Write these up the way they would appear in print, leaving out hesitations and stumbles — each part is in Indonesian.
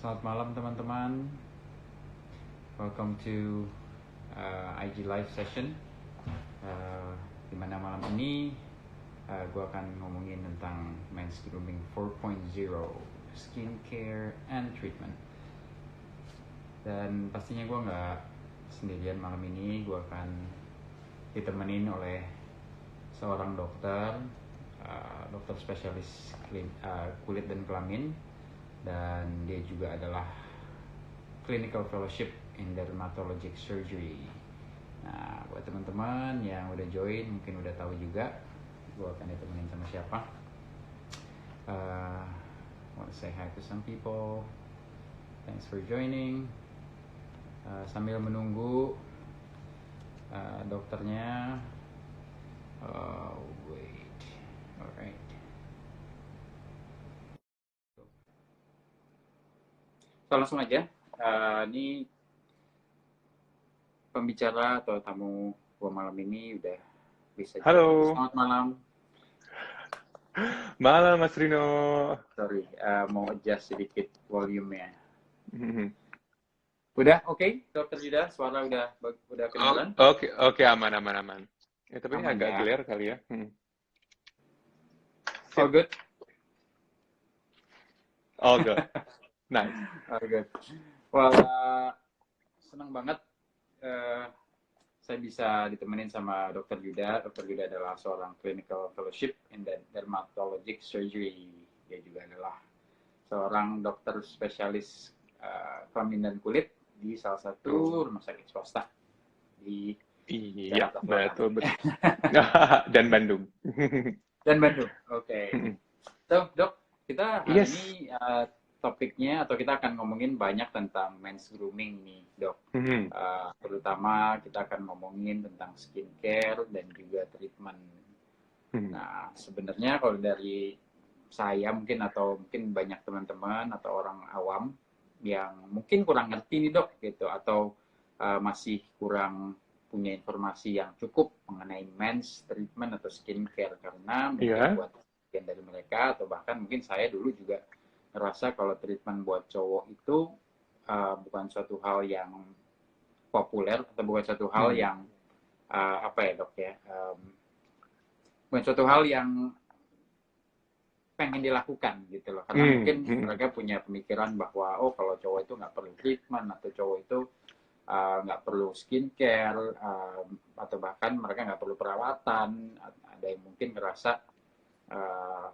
Selamat malam teman-teman. Welcome to IG Live Session. Dimana malam ini gue akan ngomongin tentang Men's Grooming 4.0, skincare and treatment. Dan pastinya gue nggak sendirian malam ini. Gue akan ditemenin oleh seorang dokter, dokter spesialis kulit dan kelamin. Dan dia juga adalah clinical fellowship in dermatologic surgery. Nah, buat teman-teman yang udah join mungkin udah tahu juga gue akan ditemenin sama siapa. Want to say hi to some people. Thanks for joining. Sambil menunggu dokternya. Wait, alright. So, langsung aja, ini pembicara atau tamu gua malam ini udah bisa. Halo. Selamat malam. Malam Mas Rino. Sorry, mau adjust sedikit volumenya. Udah oke, Dokter Yuda, suara udah kedengaran? Oke, aman. Ya, tapi ini agak glare kali ya. All good? All good. Nice. All good. Well, senang banget saya bisa ditemenin sama Dokter Yuda. Dokter Yuda adalah seorang clinical fellowship in dermatologic surgery. Dia juga adalah seorang dokter spesialis kelamin dan kulit di salah satu rumah sakit swasta di Jakarta Selatan. Betul. Dan Bandung. Oke. So, Dok, kita hari ini topiknya atau kita akan ngomongin banyak tentang men's grooming nih, Dok. Terutama kita akan ngomongin tentang skincare dan juga treatment. Nah, sebenarnya kalau dari saya mungkin atau mungkin banyak teman-teman atau orang awam yang mungkin kurang ngerti nih, Dok, gitu, atau masih kurang punya informasi yang cukup mengenai men's treatment atau skincare, karena mungkin buat sebagian dari mereka atau bahkan mungkin saya dulu juga ngerasa kalau treatment buat cowok itu bukan suatu hal yang populer atau bukan suatu hal yang apa ya, Dok ya, bukan suatu hal yang pengen dilakukan gitu loh, karena mungkin mereka punya pemikiran bahwa kalau cowok itu nggak perlu treatment atau cowok itu nggak perlu skincare, atau bahkan mereka nggak perlu perawatan. Ada yang mungkin ngerasa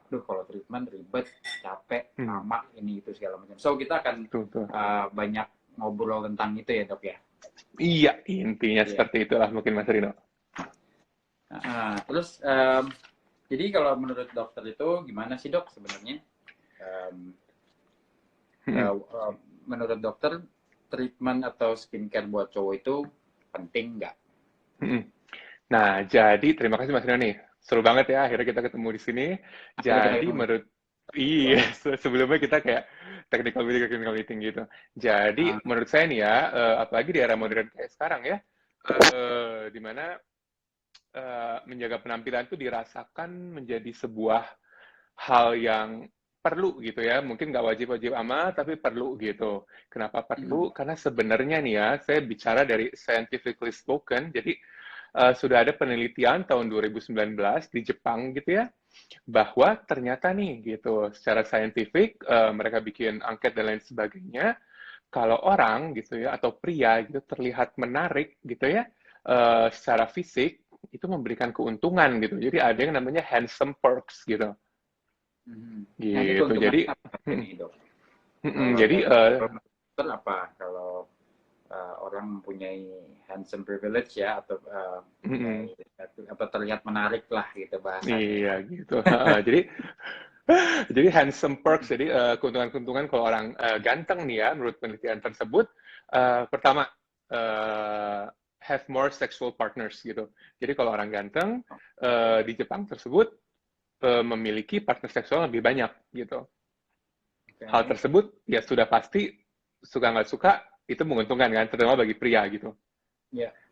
kalau treatment ribet, capek, lama, ini itu segala macam. So kita akan banyak ngobrol tentang itu ya, Dok ya. Iya, intinya seperti itulah mungkin Mas Rino. Terus jadi kalau menurut dokter itu gimana sih, Dok, sebenarnya? Menurut dokter, treatment atau skincare buat cowok itu penting nggak? Nah, jadi terima kasih Mas Rino nih. Seru banget ya, akhirnya kita ketemu di sini. Jadi menurut sebelumnya kita kayak technical meeting gitu. Jadi menurut saya nih ya, apalagi di era modern kayak sekarang ya, di mana menjaga penampilan itu dirasakan menjadi sebuah hal yang perlu gitu ya. Mungkin nggak wajib-wajib amat, tapi perlu gitu. Kenapa perlu? Karena sebenarnya nih ya, saya bicara dari scientifically spoken, jadi sudah ada penelitian tahun 2019 di Jepang gitu ya, bahwa ternyata nih gitu, secara saintifik mereka bikin angket dan lain sebagainya, kalau orang gitu ya, atau pria gitu terlihat menarik gitu ya, secara fisik, itu memberikan keuntungan gitu. Jadi ada yang namanya handsome perks gitu. Gitu. Jadi jadi apa kalau orang mempunyai handsome privilege ya, atau terlihat menarik lah gitu bahasanya. Iya gitu. Jadi handsome perks, jadi keuntungan-keuntungan kalau orang ganteng nih ya, menurut penelitian tersebut, pertama have more sexual partners gitu. Jadi kalau orang ganteng di Jepang tersebut memiliki partner seksual lebih banyak gitu. Hal tersebut ya sudah pasti suka nggak suka itu menguntungkan kan, terutama bagi pria gitu.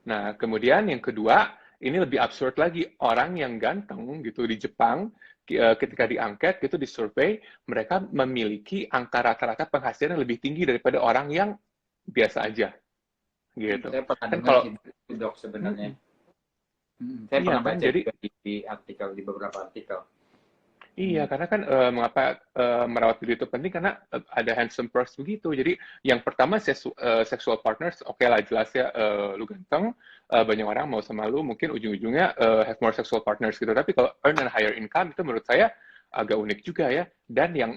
Nah kemudian yang kedua ini lebih absurd lagi, orang yang ganteng gitu di Jepang ketika diangket gitu di survei, mereka memiliki angka rata-rata penghasilan yang lebih tinggi daripada orang yang biasa aja gitu. Saya pernah Kan dengar kalau sih itu, Dok, sebenarnya. Saya iya pernah kan, baca jadi juga di artikel, di beberapa artikel. iya, karena kan mengapa merawat diri itu penting karena ada handsome perks begitu. Jadi yang pertama sexual partners, oke lah jelas ya lu ganteng, banyak orang mau sama lu, mungkin ujung-ujungnya have more sexual partners gitu. Tapi kalau earn and higher income itu menurut saya agak unik juga ya. Dan yang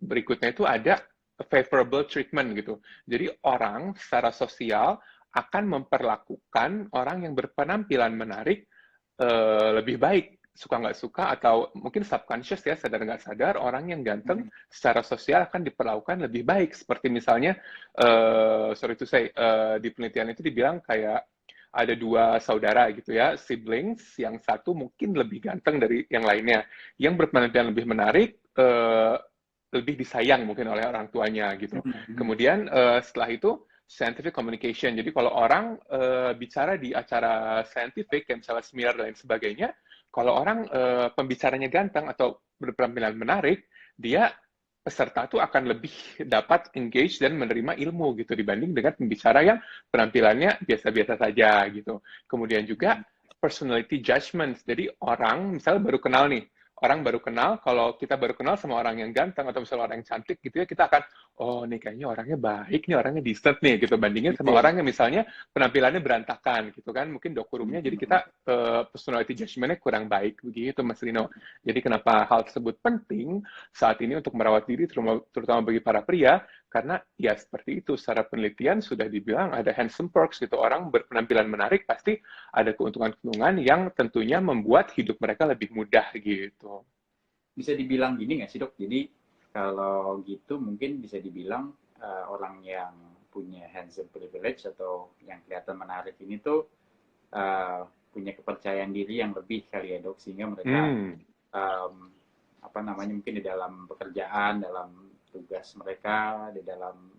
berikutnya itu ada favorable treatment gitu. Jadi orang secara sosial akan memperlakukan orang yang berpenampilan menarik lebih baik, suka nggak suka atau mungkin subconscious ya, sadar nggak sadar orang yang ganteng secara sosial akan diperlakukan lebih baik. Seperti misalnya sorry to say di penelitian itu dibilang kayak ada dua saudara gitu ya, siblings, yang satu mungkin lebih ganteng dari yang lainnya, yang berpenampilan lebih menarik, lebih disayang mungkin oleh orang tuanya gitu. Kemudian setelah itu scientific communication. Jadi kalau orang bicara di acara scientific, kayak misalnya seminar dan lain sebagainya, kalau orang pembicaranya ganteng atau berpenampilan menarik, dia peserta tuh akan lebih dapat engage dan menerima ilmu gitu dibanding dengan pembicara yang penampilannya biasa-biasa saja gitu. Kemudian juga personality judgment. Jadi orang misalnya baru kenal nih, orang baru kenal, kalau kita baru kenal sama orang yang ganteng atau misalnya orang yang cantik gitu ya, kita akan, oh nih kayaknya orangnya baik, nih orangnya decent nih, gitu. Bandingin sama orang yang misalnya penampilannya berantakan gitu kan, mungkin dokurumnya, jadi kita personality judgment-nya kurang baik begitu Mas Rino. Jadi kenapa hal tersebut penting saat ini untuk merawat diri, terutama bagi para pria, karena ya seperti itu, secara penelitian sudah dibilang ada handsome perks gitu, orang berpenampilan menarik pasti ada keuntungan-keuntungan yang tentunya membuat hidup mereka lebih mudah gitu. Bisa dibilang gini nggak sih, Dok? Jadi kalau gitu mungkin bisa dibilang orang yang punya handsome privilege atau yang kelihatan menarik ini tuh punya kepercayaan diri yang lebih kali ya, Dok, sehingga mereka apa namanya, mungkin di dalam pekerjaan, dalam tugas mereka, di dalam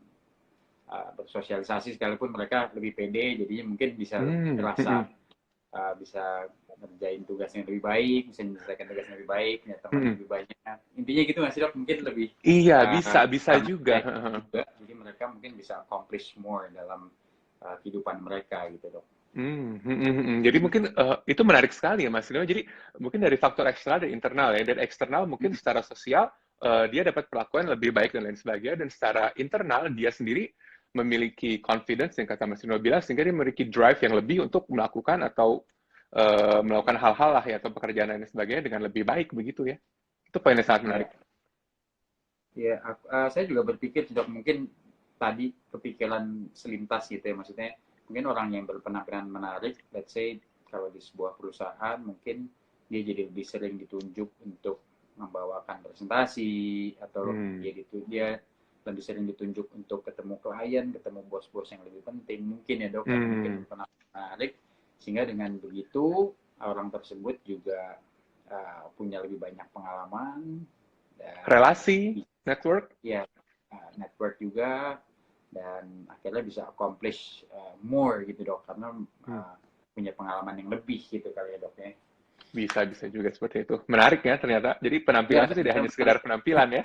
bersosialisasi sekalipun mereka lebih pede, jadinya mungkin bisa terasa bisa ngerjain tugasnya lebih baik, bisa menyelesaikan tugasnya lebih baik, punya teman lebih banyak. Intinya gitu nggak sih, Dok? Mungkin lebih iya, bisa juga. Jadi mereka mungkin bisa accomplish more dalam kehidupan mereka gitu, Dok. Jadi mungkin itu menarik sekali ya Mas Rino. Jadi mungkin dari faktor eksternal dan internal ya. Dan eksternal mungkin secara sosial dia dapat perlakuan lebih baik dan lain sebagainya. Dan secara internal dia sendiri memiliki confidence yang kata Mas Rino bilang, sehingga dia memiliki drive yang lebih untuk melakukan atau melakukan hal-hal lah ya, atau pekerjaan dan lain sebagainya dengan lebih baik begitu ya. Itu poin yang sangat menarik. Ya, saya juga berpikir, Dok, mungkin tadi kepikiran selintas gitu ya, maksudnya mungkin orang yang berpenampilan menarik, let's say kalau di sebuah perusahaan mungkin dia jadi lebih sering ditunjuk untuk membawakan presentasi, atau dia lebih sering ditunjuk untuk ketemu klien, ketemu bos-bos yang lebih penting mungkin ya, Dok, karena mungkin berpenampilan menarik, sehingga dengan begitu orang tersebut juga punya lebih banyak pengalaman dan relasi, network, ya, network juga, dan akhirnya bisa accomplish more gitu, Dok, karena punya pengalaman yang lebih gitu kali ya, Dok ya. Bisa juga seperti itu. Menarik ya ternyata. Jadi penampilan itu tidak hanya sekedar penampilan ya.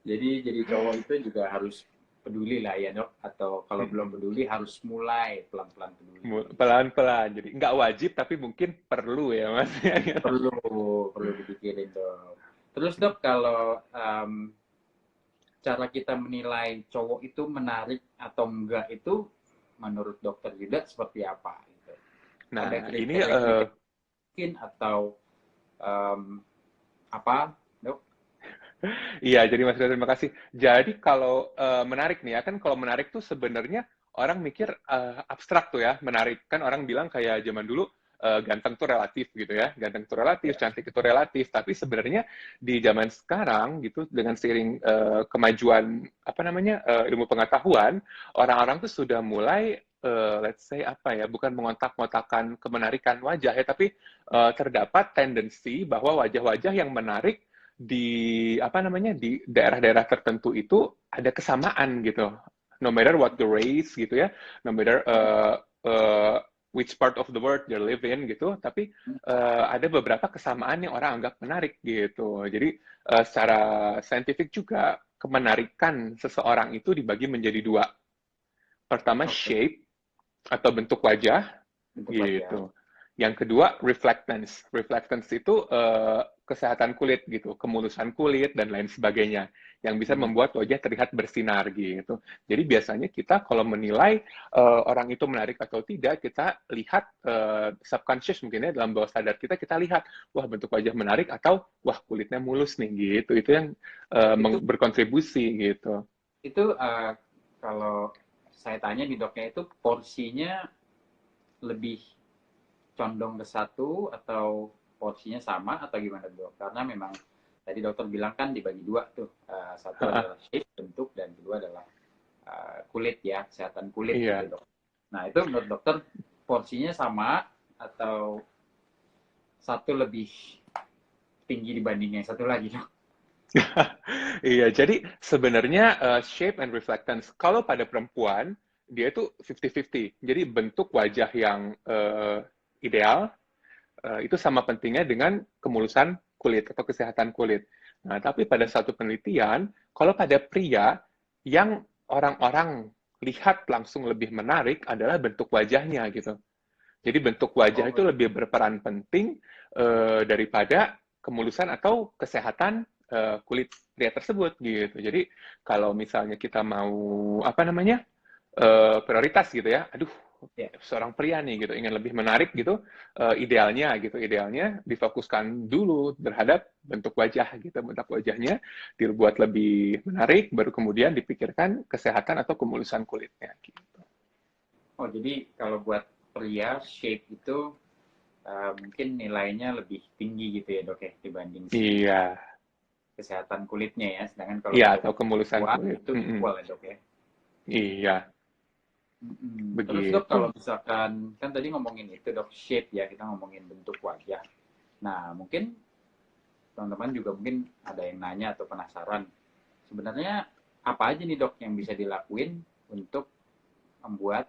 Jadi cowok itu juga harus peduli lah ya, Dok, atau kalau belum peduli harus mulai pelan-pelan peduli. Pelan-pelan. Jadi nggak wajib tapi mungkin perlu ya Mas. Perlu dipikirin, Dok. Terus, Dok, kalau cara kita menilai cowok itu menarik atau enggak itu menurut dokter Yuda seperti apa gitu? Nah, ada ini mungkin atau apa, Dok? Iya, jadi Mas Rio, terima kasih. Jadi kalau menarik nih ya, kan kalau menarik tuh sebenarnya orang mikir abstrak tuh ya, menarik. Kan orang bilang kayak zaman dulu, ganteng tuh relatif gitu ya, ganteng tuh relatif, cantik itu relatif. Tapi sebenarnya di zaman sekarang gitu, dengan seiring kemajuan apa namanya ilmu pengetahuan, orang-orang tuh sudah mulai let's say apa ya, bukan mengontak-ngotakan kemenarikan wajah ya, tapi terdapat tendensi bahwa wajah-wajah yang menarik di apa namanya di daerah-daerah tertentu itu ada kesamaan gitu, no matter what the race gitu ya, no matter which part of the world they live in gitu, tapi ada beberapa kesamaan yang orang anggap menarik gitu. Jadi secara saintifik juga kemenarikan seseorang itu dibagi menjadi dua. Pertama shape atau bentuk wajah gitu. Yang kedua reflectance. Reflectance itu kesehatan kulit gitu, kemulusan kulit dan lain sebagainya yang bisa membuat wajah terlihat bersinar gitu. Jadi biasanya kita kalau menilai orang itu menarik atau tidak, kita lihat subconscious mungkin ya, dalam bawah sadar kita lihat, wah bentuk wajah menarik atau wah kulitnya mulus nih gitu. Itu yang berkontribusi gitu. Itu kalau saya tanya di doknya itu porsinya lebih condong ke satu atau porsinya sama atau gimana dok? Karena memang tadi dokter bilang kan dibagi dua tuh, satu adalah shape bentuk dan kedua adalah kulit ya, kesehatan kulit gitu dok. Nah itu menurut dokter porsinya sama atau satu lebih tinggi dibanding yang satu lagi dok? Iya, jadi sebenarnya shape and reflectance kalau pada perempuan dia itu 50-50. Jadi bentuk wajah yang ideal itu sama pentingnya dengan kemulusan kulit atau kesehatan kulit. Nah, tapi pada satu penelitian, kalau pada pria yang orang-orang lihat langsung lebih menarik adalah bentuk wajahnya gitu. Jadi bentuk wajah itu lebih berperan penting daripada kemulusan atau kesehatan kulit pria tersebut gitu. Jadi kalau misalnya kita mau apa namanya prioritas gitu ya, aduh seorang pria nih gitu ingin lebih menarik gitu, idealnya difokuskan dulu terhadap bentuk wajah gitu, bentuk wajahnya dibuat lebih menarik, baru kemudian dipikirkan kesehatan atau kemulusan kulitnya gitu. Oh jadi kalau buat pria shape itu mungkin nilainya lebih tinggi gitu ya dok ya dibanding kesehatan kulitnya ya, sedangkan kalau atau kemulusan kulit itu equal ya dok ya. Iya. Terus dok kalau misalkan kan tadi ngomongin itu dok shape ya, kita ngomongin bentuk wajah. Nah mungkin teman-teman juga mungkin ada yang nanya atau penasaran sebenarnya apa aja nih dok yang bisa dilakuin untuk membuat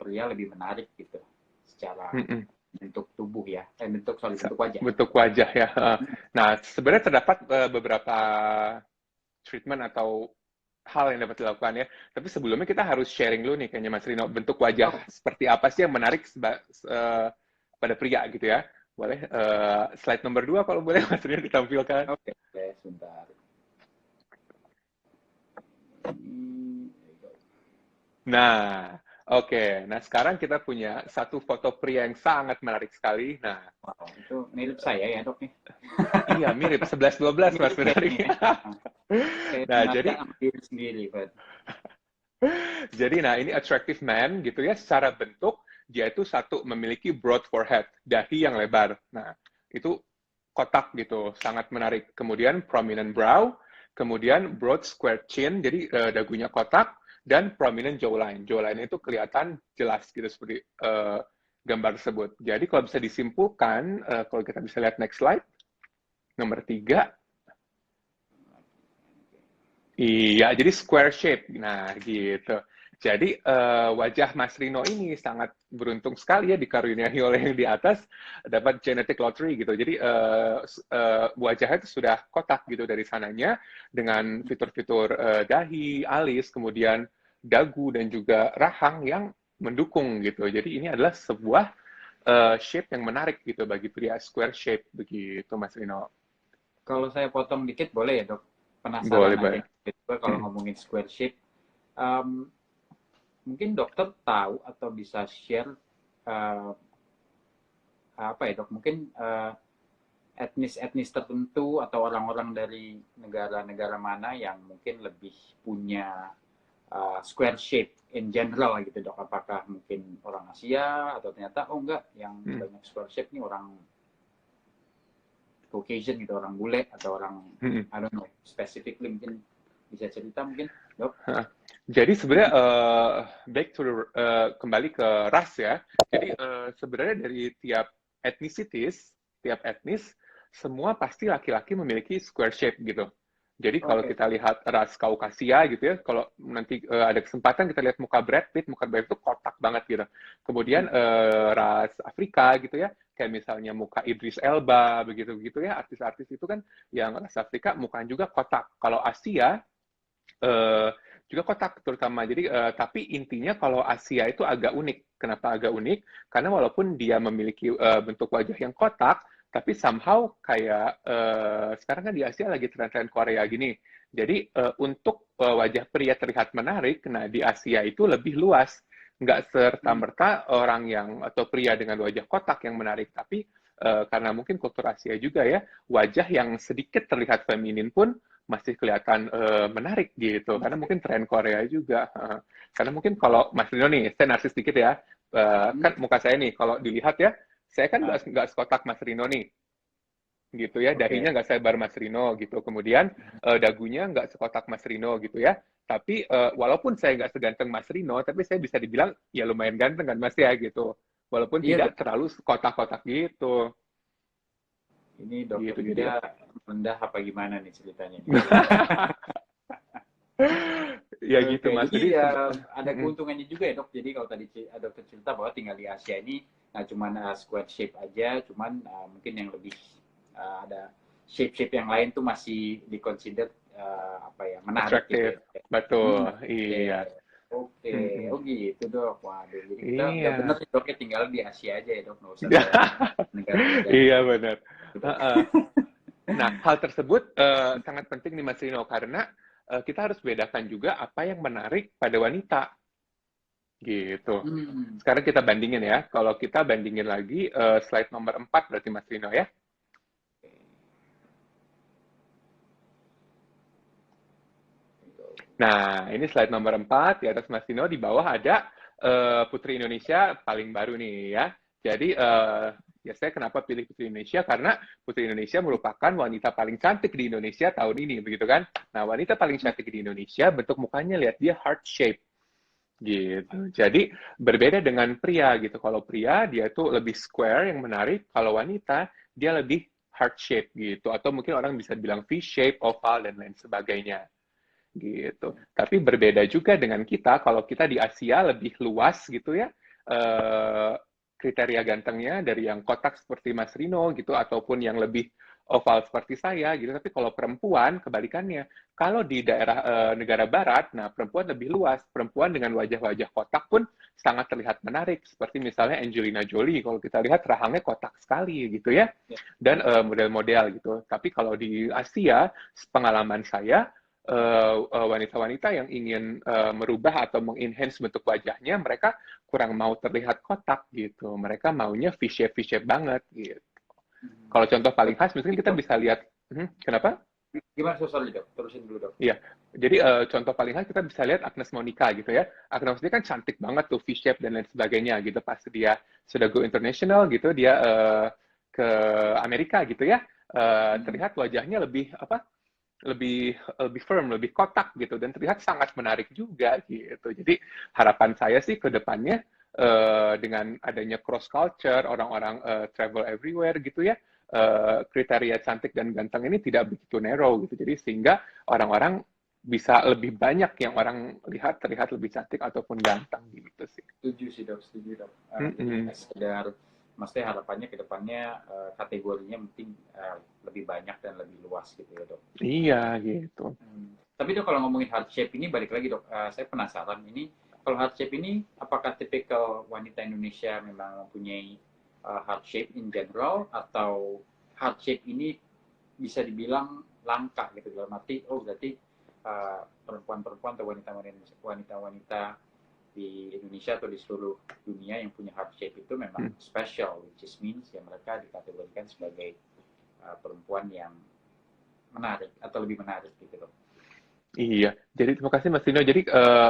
pria lebih menarik gitu secara bentuk tubuh ya, bentuk wajah. Bentuk wajah ya. Nah sebenarnya terdapat beberapa treatment atau hal yang dapat dilakukan ya. Tapi sebelumnya kita harus sharing dulu nih kayaknya Mas Rino, bentuk wajah seperti apa sih yang menarik pada pria gitu ya. Boleh slide nomor 2 kalau boleh Mas Rino ditampilkan. Oke, sebentar. Nah, oke. Nah, sekarang kita punya satu foto pria yang sangat menarik sekali. Nah, wow, itu mirip saya ya, Dok nih. Iya, mirip 11-12 Mas menarik. Nah, jadi sendiri, jadi nah ini attractive man gitu ya, secara bentuk dia itu satu memiliki broad forehead, dahi yang lebar. Nah, itu kotak gitu, sangat menarik. Kemudian prominent brow, kemudian broad square chin, jadi dagunya kotak, dan prominent jawline. Jawline itu kelihatan jelas gitu seperti gambar tersebut. Jadi kalau bisa disimpulkan, kalau kita bisa lihat next slide, nomor 3. Iya, jadi square shape. Nah, gitu. Jadi wajah Mas Rino ini sangat beruntung sekali ya dikaruniai oleh yang di atas dapat genetic lottery gitu. Jadi wajahnya itu sudah kotak gitu dari sananya dengan fitur-fitur dahi, alis, kemudian dagu dan juga rahang yang mendukung gitu. Jadi ini adalah sebuah shape yang menarik gitu bagi pria, square shape begitu Mas Rino. Kalau saya potong dikit boleh ya dok? Penasaran aja kalau ngomongin square shape. Mungkin dokter tahu atau bisa share apa ya dok? Mungkin etnis tertentu atau orang-orang dari negara-negara mana yang mungkin lebih punya square shape in general gitu dok? Apakah mungkin orang Asia atau ternyata enggak yang banyak square shape nih orang Caucasian gitu, orang bule atau orang I don't know, specifically mungkin bisa cerita mungkin dok? Jadi sebenarnya back to kembali ke ras ya. Jadi sebenarnya dari tiap etnisitas, tiap etnis semua pasti laki-laki memiliki square shape gitu. Jadi kalau kita lihat ras Kaukasia gitu ya, kalau nanti ada kesempatan kita lihat muka Brad Pitt itu kotak banget gitu. Kemudian ras Afrika gitu ya, kayak misalnya muka Idris Elba begitu-begitu ya, artis-artis itu kan yang ras Afrika mukanya juga kotak. Kalau Asia juga kotak terutama. Jadi tapi intinya kalau Asia itu agak unik. Kenapa agak unik? Karena walaupun dia memiliki bentuk wajah yang kotak, tapi somehow kayak sekarang kan di Asia lagi tren-tren Korea gini. Jadi untuk wajah pria terlihat menarik, nah di Asia itu lebih luas. Nggak serta-merta orang yang atau pria dengan wajah kotak yang menarik, tapi karena mungkin kultur Asia juga ya, wajah yang sedikit terlihat feminin pun masih kelihatan menarik gitu. Karena mungkin tren Korea juga. Karena mungkin kalau Mas Rino nih, saya narsis sedikit ya, kan muka saya nih, kalau dilihat ya, saya kan nggak sekotak Mas Rino nih, gitu ya. Dahinya nggak sebar Mas Rino gitu. Kemudian dagunya nggak sekotak Mas Rino gitu ya. Tapi walaupun saya nggak seganteng Mas Rino, tapi saya bisa dibilang ya lumayan ganteng kan Mas ya gitu. Walaupun tidak terlalu kotak-kotak gitu. Ini dokter gitu, Yuda rendah apa gimana nih ceritanya? Ya gitu Mas. Jadi ada keuntungannya juga ya dok. Jadi kalau tadi dokter cerita bahwa tinggal di Asia ini nggak cuma square shape aja, cuman mungkin yang lebih ada shape-shape yang lain tuh masih di-consider menarik gitu ya. Betul, iya. Oke, oh gitu dok. Waduh, jadi kita udah bener sih dok, tinggal di Asia aja ya dok, nggak usah negara-negara. Iya benar. Nah, hal tersebut sangat penting nih Mas Rino, karena kita harus bedakan juga apa yang menarik pada wanita. Gitu. Sekarang kita bandingin ya. Kalau kita bandingin lagi slide nomor 4 berarti Mas Rino ya. Nah, ini slide nomor 4, di atas Mas Dino, di bawah ada Putri Indonesia paling baru nih ya. Jadi, ya saya kenapa pilih Putri Indonesia? Karena Putri Indonesia merupakan wanita paling cantik di Indonesia tahun ini, begitu kan? Nah, wanita paling cantik di Indonesia, bentuk mukanya lihat dia heart shape. Gitu. Jadi, berbeda dengan pria gitu. Kalau pria, dia tuh lebih square yang menarik. Kalau wanita, dia lebih heart shape gitu. Atau mungkin orang bisa bilang V shape, oval, dan lain sebagainya. Gitu. Tapi berbeda juga dengan kita, kalau kita di Asia lebih luas gitu ya, kriteria gantengnya dari yang kotak seperti Mas Rino gitu, ataupun yang lebih oval seperti saya gitu. Tapi kalau perempuan kebalikannya, kalau di daerah negara barat, nah perempuan lebih luas, perempuan dengan wajah-wajah kotak pun sangat terlihat menarik, seperti misalnya Angelina Jolie, kalau kita lihat rahangnya kotak sekali gitu ya, dan model-model gitu. Tapi kalau di Asia, pengalaman saya, wanita-wanita yang ingin merubah atau mengenhance bentuk wajahnya, mereka kurang mau terlihat kotak gitu. Mereka maunya V-shape banget gitu. Kalau contoh paling khas, mungkin kita bisa lihat, kenapa? Gimana soal dok? Terusin dulu dok. Iya, jadi contoh paling khas kita bisa lihat Agnes Monica gitu ya. Agnes Monica kan cantik banget tuh, V-shape dan lain sebagainya gitu. Pas dia sudah go international gitu, dia ke Amerika gitu ya, terlihat wajahnya lebih firm, lebih kotak gitu, dan terlihat sangat menarik juga gitu. Jadi harapan saya sih ke depannya dengan adanya cross culture, orang-orang travel everywhere gitu ya, kriteria cantik dan ganteng ini tidak begitu narrow gitu. Jadi sehingga orang-orang bisa lebih banyak yang orang lihat terlihat lebih cantik ataupun ganteng gitu sih. Setuju sih dok, setuju dok. Sekedar maksudnya harapannya ke depannya kategorinya mungkin lebih banyak dan lebih luas gitu ya dok. Iya gitu. Tapi dok kalau ngomongin heart shape ini balik lagi dok, saya penasaran ini kalau heart shape ini apakah tipikal wanita Indonesia memang mempunyai heart shape in general atau heart shape ini bisa dibilang langka gitu dalam arti berarti perempuan-perempuan atau wanita-wanita di Indonesia atau di seluruh dunia yang punya heart shape itu memang special, which is means ya mereka dikategorikan sebagai perempuan yang menarik atau lebih menarik gitu loh. Iya, jadi terima kasih Mas Dino. Jadi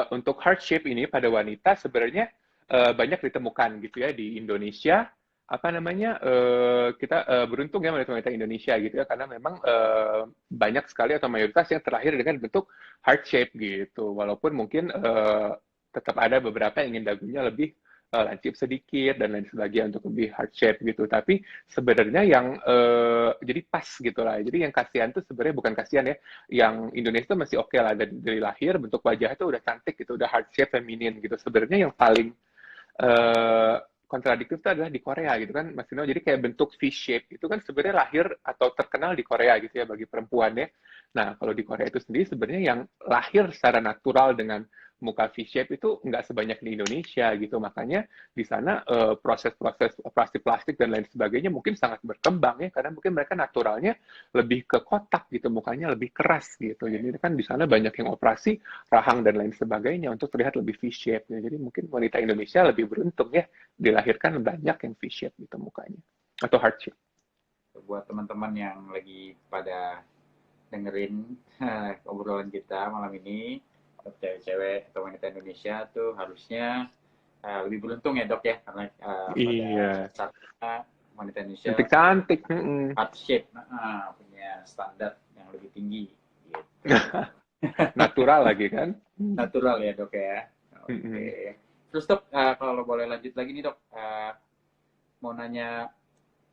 untuk heart shape ini pada wanita sebenarnya banyak ditemukan gitu ya di Indonesia. Apa namanya, kita beruntung ya wanita-wanita Indonesia gitu ya, karena memang banyak sekali atau mayoritas yang terlahir dengan bentuk heart shape gitu. Walaupun mungkin tetap ada beberapa yang ingin dagunya lebih lancip sedikit dan lain sebagainya untuk lebih heart shape gitu. Tapi sebenarnya yang jadi pas gitu lah. Jadi yang kasihan tuh sebenarnya bukan kasihan ya. Yang Indonesia tuh masih oke lah dari lahir bentuk wajahnya tuh udah cantik gitu, udah heart shape feminin gitu. Sebenarnya yang paling kontradiktif itu adalah di Korea gitu kan, Mas Dino. Jadi kayak bentuk V-shape itu kan sebenarnya lahir atau terkenal di Korea gitu ya bagi perempuan ya. Nah, kalau di Korea itu sendiri sebenarnya yang lahir secara natural dengan muka V-shape itu nggak sebanyak di Indonesia gitu. Makanya di sana proses-proses operasi plastik dan lain sebagainya mungkin sangat berkembang ya, karena mungkin mereka naturalnya lebih ke kotak gitu, mukanya lebih keras gitu. Jadi kan di sana banyak yang operasi rahang dan lain sebagainya untuk terlihat lebih V-shape. Ya. Jadi mungkin wanita Indonesia lebih beruntung ya, dilahirkan banyak yang V-shape gitu mukanya atau heart shape. Buat teman-teman yang lagi pada dengerin obrolan kita malam ini, cewek-cewek atau wanita Indonesia tuh harusnya lebih beruntung ya dok ya, karena Iya. pada saatnya wanita Indonesia Cantik-cantik. heart shape punya standar yang lebih tinggi gitu. Natural lagi kan? Natural ya dok ya. Oke. Terus dok, kalau boleh lanjut lagi nih dok, mau nanya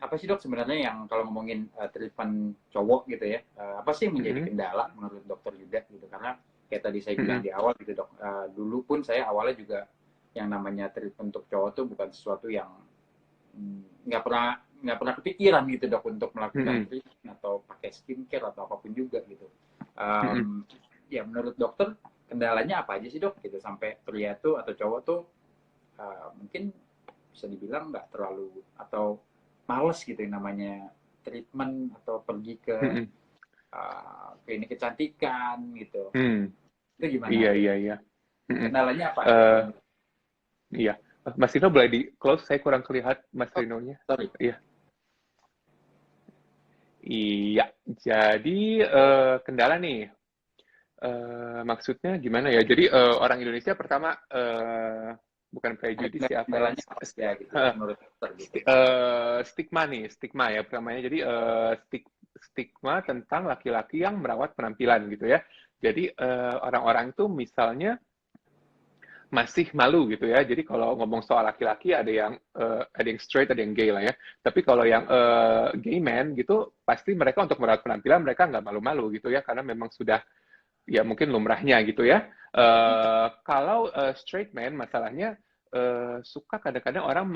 apa sih dok sebenarnya yang kalau ngomongin treatment cowok gitu ya, apa sih yang menjadi kendala menurut dokter juga gitu? Karena kayak tadi saya bilang di awal gitu dok, dulu pun saya awalnya juga yang namanya treatment untuk cowok tuh bukan sesuatu yang nggak pernah kepikiran gitu dok untuk melakukan treatment atau pakai skincare atau apapun juga gitu. Ya menurut dokter kendalanya apa aja sih dok gitu sampai pria tuh atau cowok tuh mungkin bisa dibilang nggak terlalu atau males gitu yang namanya treatment atau pergi ke klinik kecantikan gitu. Itu gimana? Iya. Kendalanya apa? Iya. Mas Rino boleh di close, saya kurang kelihatan Mas Rino-nya. Sorry. Iya. Jadi kendala nih. Maksudnya gimana ya? Jadi orang Indonesia pertama bukan prejudis ya apa ya? Gitu, menurut gitu. Stigma ya pertamanya. Jadi stigma tentang laki-laki yang merawat penampilan gitu ya. Jadi orang-orang itu misalnya masih malu gitu ya. Jadi kalau ngomong soal laki-laki ada yang straight, ada yang gay lah ya. Tapi kalau yang gay man gitu pasti mereka untuk merawat penampilan mereka nggak malu-malu gitu ya, karena memang sudah ya mungkin lumrahnya gitu ya. Kalau straight man masalahnya suka kadang-kadang orang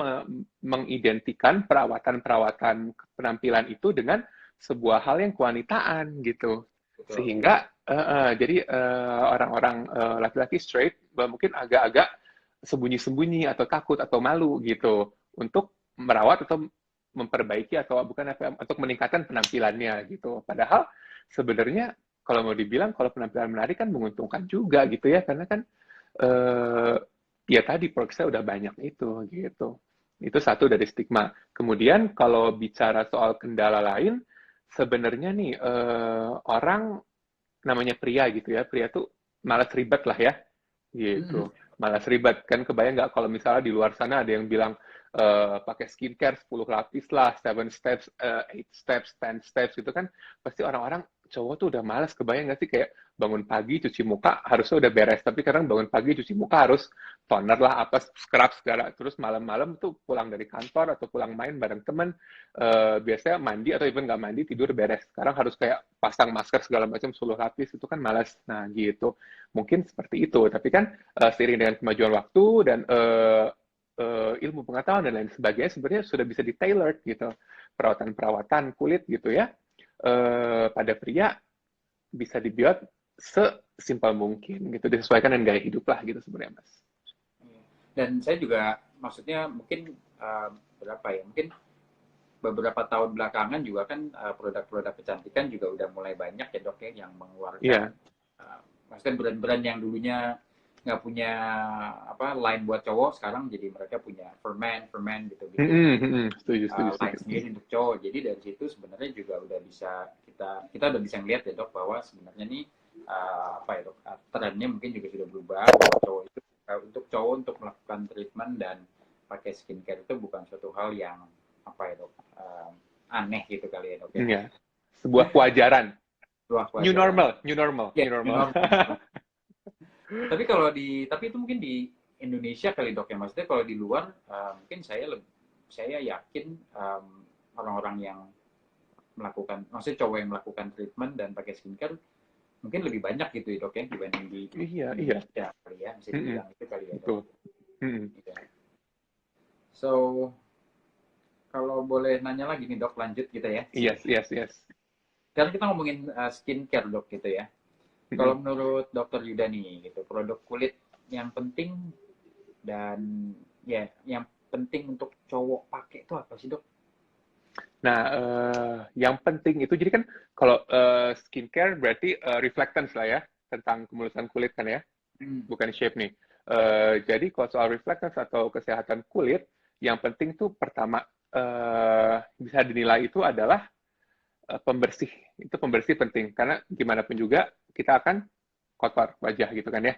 mengidentikan perawatan penampilan itu dengan sebuah hal yang kewanitaan gitu. Betul. Sehingga jadi orang-orang laki-laki straight mungkin agak-agak sembunyi-sembunyi atau takut atau malu gitu untuk merawat atau memperbaiki atau bukan apa untuk meningkatkan penampilannya gitu. Padahal sebenarnya kalau mau dibilang kalau penampilan menarik kan menguntungkan juga gitu ya, karena kan ya tadi produknya udah banyak itu gitu. Itu satu dari stigma. Kemudian kalau bicara soal kendala lain, sebenarnya nih orang namanya pria gitu ya, pria tuh malas ribet lah ya gitu. Malas ribet kan, kebayang nggak kalau misalnya di luar sana ada yang bilang pakai skincare 10 lapis lah, 7 steps, 8 steps, 10 steps gitu kan, pasti orang-orang cowok tuh udah malas. Kebayang nggak sih kayak bangun pagi cuci muka harusnya udah beres, tapi kadang bangun pagi cuci muka harus toner lah, apa scrub segala, terus malam-malam tuh pulang dari kantor atau pulang main bareng temen biasanya mandi atau even nggak mandi tidur beres. Sekarang harus kayak pasang masker segala macam 10 lapis, itu kan malas. Nah gitu, mungkin seperti itu. Tapi kan seiring dengan kemajuan waktu dan ilmu pengetahuan dan lain sebagainya sebenarnya sudah bisa di-tailored gitu, perawatan kulit gitu ya, pada pria bisa dibuat sesimpel mungkin gitu, disesuaikan dengan gaya hidup lah gitu sebenarnya Mas. Dan saya juga maksudnya mungkin berapa ya, mungkin beberapa tahun belakangan juga kan produk-produk kecantikan juga udah mulai banyak ya dok ya yang mengeluarkan maksudnya brand-brand yang dulunya nggak punya line buat cowok, sekarang jadi mereka punya ferment gitu setuju. Line sendiri untuk cowok. Jadi dari situ sebenarnya juga udah bisa kita udah bisa ngeliat ya dok bahwa sebenarnya nih dok, trennya mungkin juga sudah berubah bahwa cowok itu untuk cowok untuk melakukan treatment dan pakai skincare itu bukan suatu hal yang dok, aneh gitu kali ya dok ya. Sebuah kewajaran. New normal. Tapi itu mungkin di Indonesia kali dok ya, maksudnya kalau di luar mungkin saya yakin orang-orang yang melakukan, maksudnya cowok yang melakukan treatment dan pakai skincare mungkin lebih banyak gitu ya dok ya dibanding di Iya, iya. Indonesia kali ya, bisa dibilang itu kali ya dok. Betul. Ya. So kalau boleh nanya lagi nih dok, lanjut kita ya. Yes. Sekarang kita ngomongin skincare dok gitu ya. Kalau menurut dokter Yuda nih gitu, produk kulit yang penting dan ya yang penting untuk cowok pakai itu apa sih dok? Nah, yang penting itu jadi kan kalau skincare berarti reflectance lah ya tentang kemulusan kulit kan ya, bukan shape nih. Jadi kalau soal reflectance atau kesehatan kulit, yang penting tuh pertama bisa dinilai itu adalah pembersih. Itu pembersih penting karena gimana pun juga kita akan kotor wajah gitu kan ya.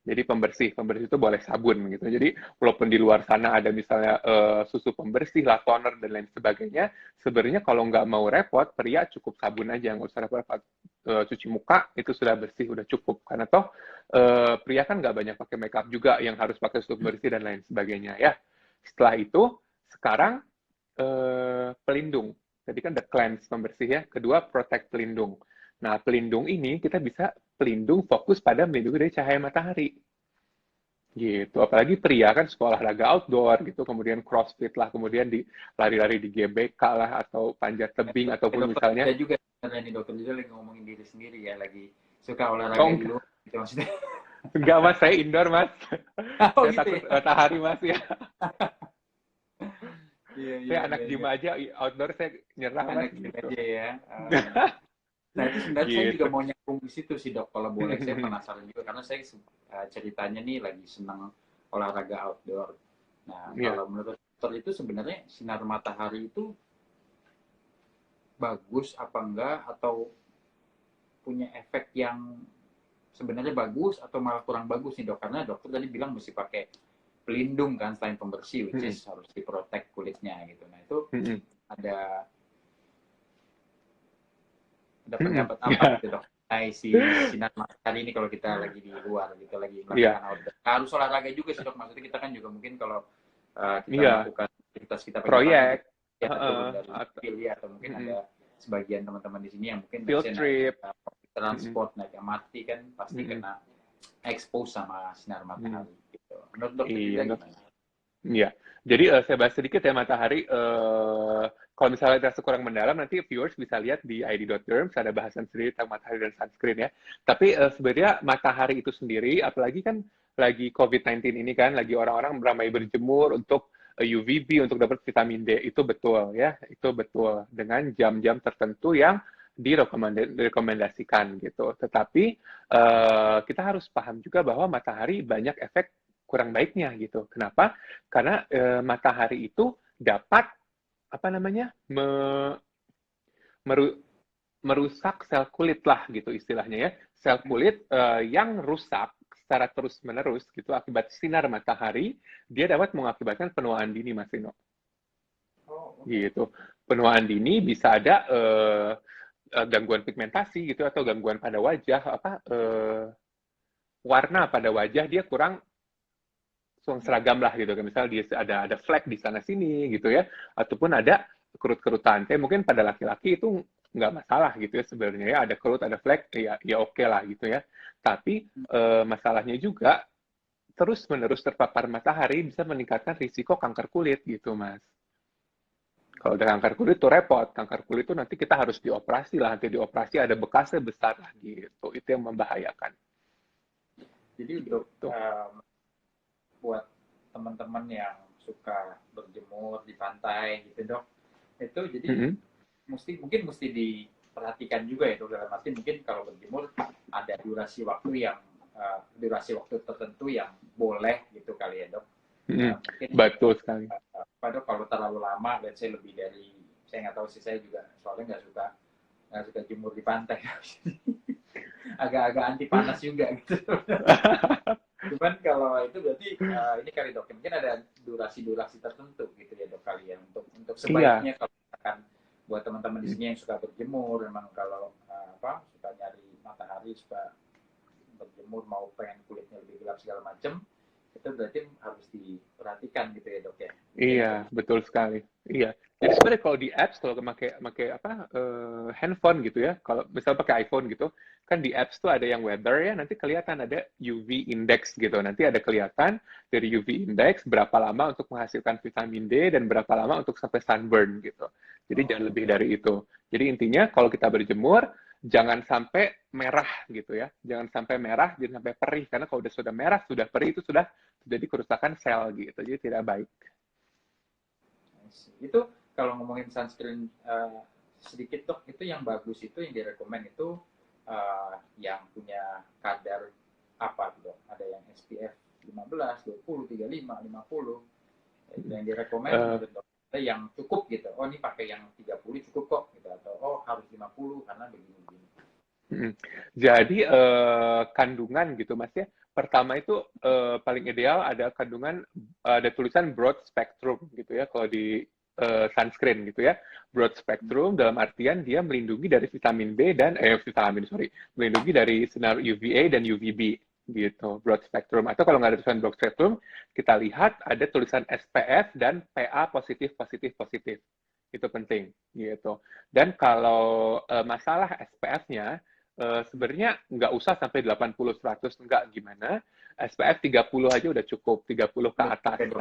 Jadi pembersih itu boleh sabun gitu. Jadi walaupun di luar sana ada misalnya susu pembersih lah, toner dan lain sebagainya, sebenarnya kalau nggak mau repot, pria cukup sabun aja, nggak usah repot cuci muka, itu sudah bersih, udah cukup. Karena toh pria kan nggak banyak pakai makeup juga yang harus pakai susu pembersih dan lain sebagainya ya. Setelah itu, sekarang pelindung. Tadi kan the cleanse pembersih ya. Kedua protect pelindung. Nah, pelindung ini kita bisa pelindung fokus pada melindungi dari cahaya matahari. Gitu. Apalagi pria kan suka olahraga outdoor gitu, kemudian crossfit lah, kemudian di lari-lari di GBK lah atau panjat tebing ataupun Dokter misalnya Yuda juga sebenarnya nih, dokter Yuda lagi ngomongin diri sendiri ya, lagi suka oh olahraga di luar gitu maksudnya. enggak mas, saya indoor mas. Oh Saya gitu takut ya. matahari mas ya. Iya. Saya anak gym aja, outdoor saya nyerah mas Anak gym gitu. aja ya. Nah itu sebenarnya saya juga Gitu. mau nyambung di situ sih dok, kalau boleh. Saya penasaran juga karena saya ceritanya nih lagi senang olahraga outdoor. Nah Iya. kalau menurut dokter itu sebenarnya sinar matahari itu bagus apa enggak, atau punya efek yang sebenarnya bagus atau malah kurang bagus nih dok? Karena dokter tadi bilang mesti pakai pelindung kan selain pembersih, which is harus diprotek kulitnya gitu. Nah itu ada pendapat apa gitu dok? Si sinar matahari ini kalau kita lagi di luar gitu, lagi melakukan outdoor. Harus olahraga juga sih dok. Maksudnya kita kan juga mungkin kalau kita melakukan aktivitas kita pagi-pagi Proyek. gitu, ya turun dari mobil ya, atau mungkin ada sebagian teman-teman di sini yang mungkin Field trip. naik transport, naik MRT kan pasti kena expose sama sinar matahari gitu. Menurut dokter juga gimana? Iya. Jadi saya bahas sedikit ya matahari. Kalau misalnya terasa kurang mendalam, nanti viewers bisa lihat di id.derms ada bahasan sendiri tentang matahari dan sunscreen ya. Tapi sebenarnya matahari itu sendiri, apalagi kan lagi COVID-19 ini kan, lagi orang-orang beramai berjemur untuk UVB untuk dapat vitamin D. Itu betul ya, itu betul dengan jam-jam tertentu yang direkomendasikan gitu. Tetapi kita harus paham juga bahwa matahari banyak efek kurang baiknya gitu. Kenapa? Karena matahari itu dapat apa namanya merusak sel kulit lah gitu istilahnya ya. Sel kulit yang rusak secara terus-menerus gitu akibat sinar matahari, dia dapat mengakibatkan penuaan dini, Mas Rino. Gitu. Penuaan dini bisa ada gangguan pigmentasi gitu atau gangguan pada wajah warna pada wajah dia kurang seragam lah gitu kan, misalnya dia ada flek di sana sini gitu ya, ataupun ada kerut-kerutan. Tapi mungkin pada laki-laki itu nggak masalah gitu ya sebenarnya ya, ada kerut ada flek ya oke lah gitu ya. Tapi masalahnya juga terus menerus terpapar matahari bisa meningkatkan risiko kanker kulit gitu mas. Kalau udah kanker kulit tuh repot, kanker kulit tuh nanti kita harus dioperasi lah, nanti dioperasi ada bekasnya besar lah gitu, itu yang membahayakan. Jadi untuk buat teman-teman yang suka berjemur di pantai gitu dok, itu jadi mungkin mesti diperhatikan juga ya dok, dalam arti mungkin kalau berjemur ada durasi waktu tertentu yang boleh gitu kali ya dok. Mungkin betul sekali. Dok kalau terlalu lama, dan saya lebih dari, saya nggak tahu sih, saya juga soalnya nggak suka jemur di pantai. Agak-agak anti panas juga gitu. Cuman kalau itu berarti ini kali dok, mungkin ada durasi-durasi tertentu gitu ya dok kali ya, untuk sebaiknya kalau misalkan buat teman-teman di sini yang suka berjemur, memang kalau suka nyari matahari, suka berjemur, mau pengen kulitnya lebih gelap segala macam, itu berarti harus diperhatikan gitu ya dok ya. Iya, betul sekali. Iya. Jadi sebenarnya kalau di apps, kalau pakai apa handphone gitu ya, kalau misal pakai iPhone gitu, kan di apps tuh ada yang weather ya, nanti kelihatan ada UV index gitu. Nanti ada kelihatan dari UV index berapa lama untuk menghasilkan vitamin D dan berapa lama untuk sampai sunburn gitu. Jadi jangan lebih dari itu. Jadi intinya kalau kita berjemur, jangan sampai merah gitu ya. Jangan sampai merah, jangan sampai perih. Karena kalau sudah merah, sudah perih itu sudah jadi kerusakan sel gitu. Jadi tidak baik. Itu kalau ngomongin sunscreen sedikit dok, itu yang bagus itu yang direkomend itu yang punya kadar apa dok? Ada yang SPF 15, 20, 35, 50. Itu yang direkomend menurut dok. Ada yang cukup gitu. Oh ini pakai yang 30 cukup kok gitu, atau oh harus 50 karena begini-begini. Jadi kandungan gitu mas ya. Pertama itu paling ideal ada kandungan, ada tulisan broad spectrum gitu ya kalau di sunscreen gitu ya. Broad spectrum dalam artian dia melindungi dari vitamin B dan melindungi dari sinar UVA dan UVB gitu. Broad spectrum, atau kalau nggak ada tulisan broad spectrum, kita lihat ada tulisan SPF dan PA positif positif positif. Itu penting gitu. Dan kalau masalah SPF-nya, sebenarnya nggak usah sampai 80-100, nggak gimana. SPF 30 aja udah cukup, 30 ke atas. 30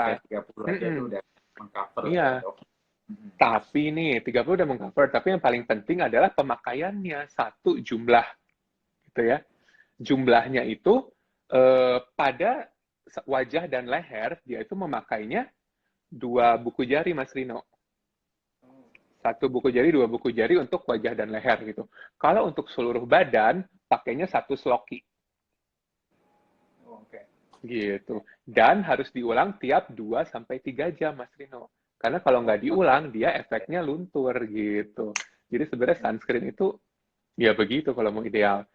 aja itu udah mengcover lah Iya, ya dok. tapi nih 30 udah mengcover, tapi yang paling penting adalah pemakaiannya. Satu, jumlah gitu ya. Jumlahnya itu pada wajah dan leher, dia itu memakainya 2 buku jari Mas Rino. 1 buku jari, 2 buku jari untuk wajah dan leher gitu. Kalau untuk seluruh badan, pakainya 1 sloki. Oke. Gitu. Dan harus diulang tiap 2-3 jam, Mas Rino. Karena kalau nggak diulang, dia efeknya luntur gitu. Jadi sebenarnya sunscreen itu ya begitu kalau mau ideal.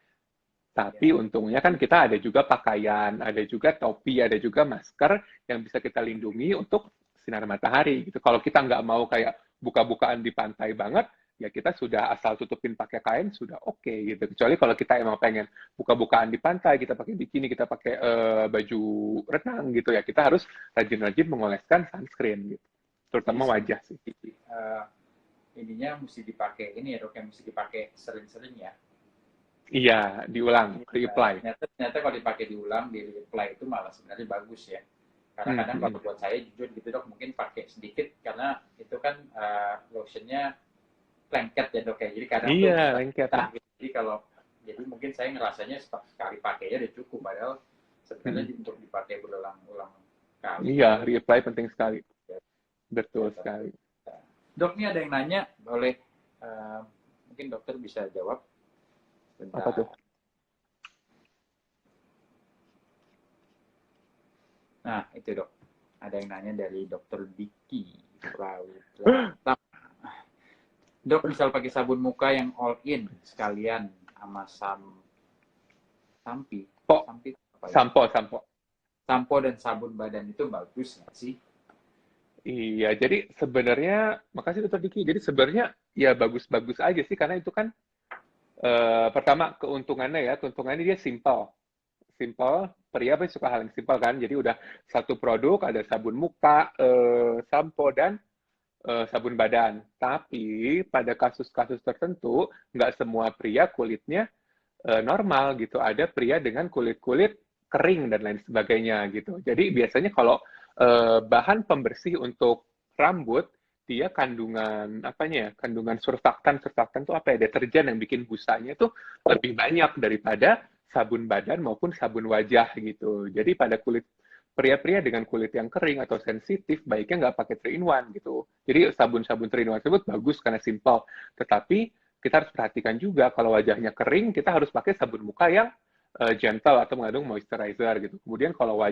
Tapi untungnya kan kita ada juga pakaian, ada juga topi, ada juga masker yang bisa kita lindungi untuk sinar matahari gitu. Kalau kita nggak mau kayak buka-bukaan di pantai banget, ya kita sudah asal tutupin pakai kain sudah oke gitu. Kecuali kalau kita emang pengen buka-bukaan di pantai, kita pakai bikini, kita pakai baju renang gitu ya, kita harus rajin-rajin mengoleskan sunscreen gitu. Terutama wajah sih. Ininya mesti dipakai ini ya dok, yang mesti dipakai sering-sering ya. Iya, diulang, reapply. Ternyata kalau dipakai diulang, di reapply itu malah sebenarnya bagus ya. Karena kadang kalau buat saya jujur gitu dok, mungkin pakai sedikit karena itu kan lotionnya lengket ya dok ya. Jadi kadang iya, lengket. Jadi jadi mungkin saya ngerasanya sekali pakainya udah cukup, padahal sebenarnya untuk dipakai berulang-ulang kali. Iya, reapply penting sekali. Betul sekali. Dok, ini ada yang nanya, boleh mungkin dokter bisa jawab. Bentar. Apa tuh? Nah, itu dok. Ada yang nanya dari dokter Diki. Dok, misal pakai sabun muka yang all in sekalian sama sampo dan sabun badan itu bagus nggak sih? Iya, jadi sebenarnya makasih dokter Diki. Jadi sebenarnya ya bagus-bagus aja sih karena itu kan pertama keuntungannya dia simple. Pria pasti suka hal yang simple kan. Jadi udah satu produk, ada sabun muka, sampo dan sabun badan. Tapi pada kasus-kasus tertentu nggak semua pria kulitnya normal gitu. Ada pria dengan kulit-kulit kering dan lain sebagainya gitu. Jadi biasanya kalau bahan pembersih untuk rambut dia kandungan surfaktan tuh apa ya, deterjen yang bikin busanya tuh lebih banyak daripada sabun badan maupun sabun wajah gitu. Jadi pada kulit pria-pria dengan kulit yang kering atau sensitif baiknya nggak pakai 3-in-1 gitu. Jadi sabun-sabun 3-in-1 tersebut bagus karena simple. Tetapi kita harus perhatikan juga kalau wajahnya kering kita harus pakai sabun muka yang gentle atau mengandung moisturizer gitu. Kemudian kalau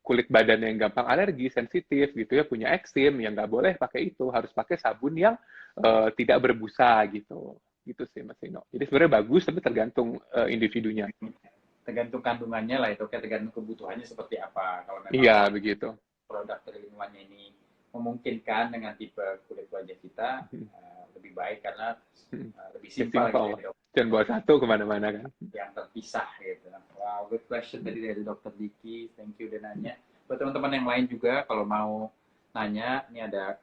kulit badan yang gampang alergi, sensitif gitu ya, punya eksim, yang nggak boleh pakai itu, harus pakai sabun yang tidak berbusa gitu. Gitu sih Mas Rino. Jadi sebenarnya bagus, tapi tergantung individunya. Tergantung kandungannya lah itu, tergantung kebutuhannya seperti apa. Kalau memang iya, begitu. Produk terlindungannya ini memungkinkan dengan tipe kulit wajah kita, lebih baik karena lebih simpel. Gitu, dan bawa satu kemana-mana kan. Yang terpisah gitu. Wah, Good question tadi dari Dr. Diki. Thank you udah nanya. Buat teman-teman yang lain juga, kalau mau nanya, ini ada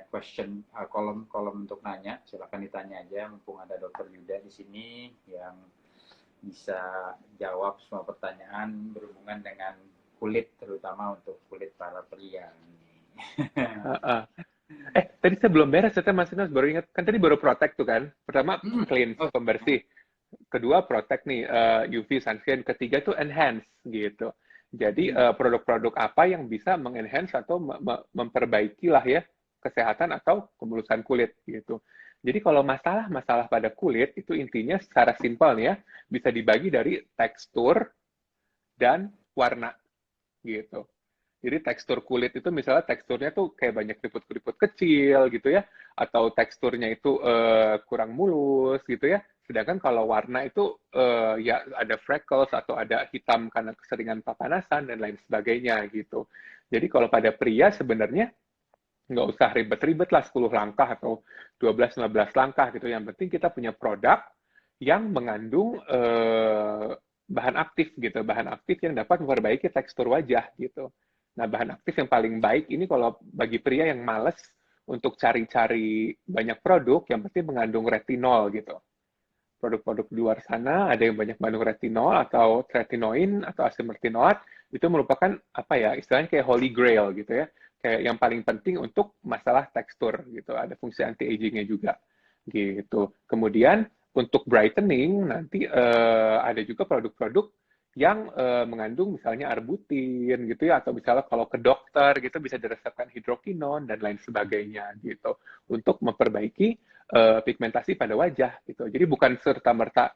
question kolom untuk nanya. Silakan ditanya aja. Mumpung ada Dr. Yuda di sini yang bisa jawab semua pertanyaan berhubungan dengan kulit, terutama untuk kulit para pria. Tadi saya belum beres, saya Mas Inas baru ingat, kan tadi baru protect tuh kan. Pertama, cleanse, pembersih. Kedua, protect nih, UV, sunscreen. Ketiga tuh enhance, gitu. Jadi, produk-produk apa yang bisa mengenhance atau memperbaiki lah ya, kesehatan atau kemulusan kulit, gitu. Jadi, kalau masalah pada kulit, itu intinya secara simpel nih ya, bisa dibagi dari tekstur dan warna, gitu. Jadi tekstur kulit itu misalnya teksturnya tuh kayak banyak keriput-keriput kecil gitu ya, atau teksturnya itu kurang mulus gitu ya. Sedangkan kalau warna itu ya ada freckles atau ada hitam karena keseringan papanasan dan lain sebagainya gitu. Jadi kalau pada pria sebenarnya nggak usah ribet-ribet lah 10 langkah atau 12-15 langkah gitu. Yang penting kita punya produk yang mengandung bahan aktif gitu, bahan aktif yang dapat memperbaiki tekstur wajah gitu. Nah, bahan aktif yang paling baik ini kalau bagi pria yang males untuk cari-cari banyak produk, yang penting mengandung retinol gitu. Produk-produk di luar sana ada yang banyak mengandung retinol atau tretinoin atau asam retinoat, itu merupakan apa ya, istilahnya kayak holy grail gitu ya. Kayak yang paling penting untuk masalah tekstur gitu. Ada fungsi anti-agingnya juga gitu. Kemudian untuk brightening nanti ada juga produk-produk yang mengandung misalnya arbutin gitu ya, atau misalnya kalau ke dokter gitu bisa diresepkan hidrokinon dan lain sebagainya gitu untuk memperbaiki pigmentasi pada wajah gitu. Jadi bukan serta-merta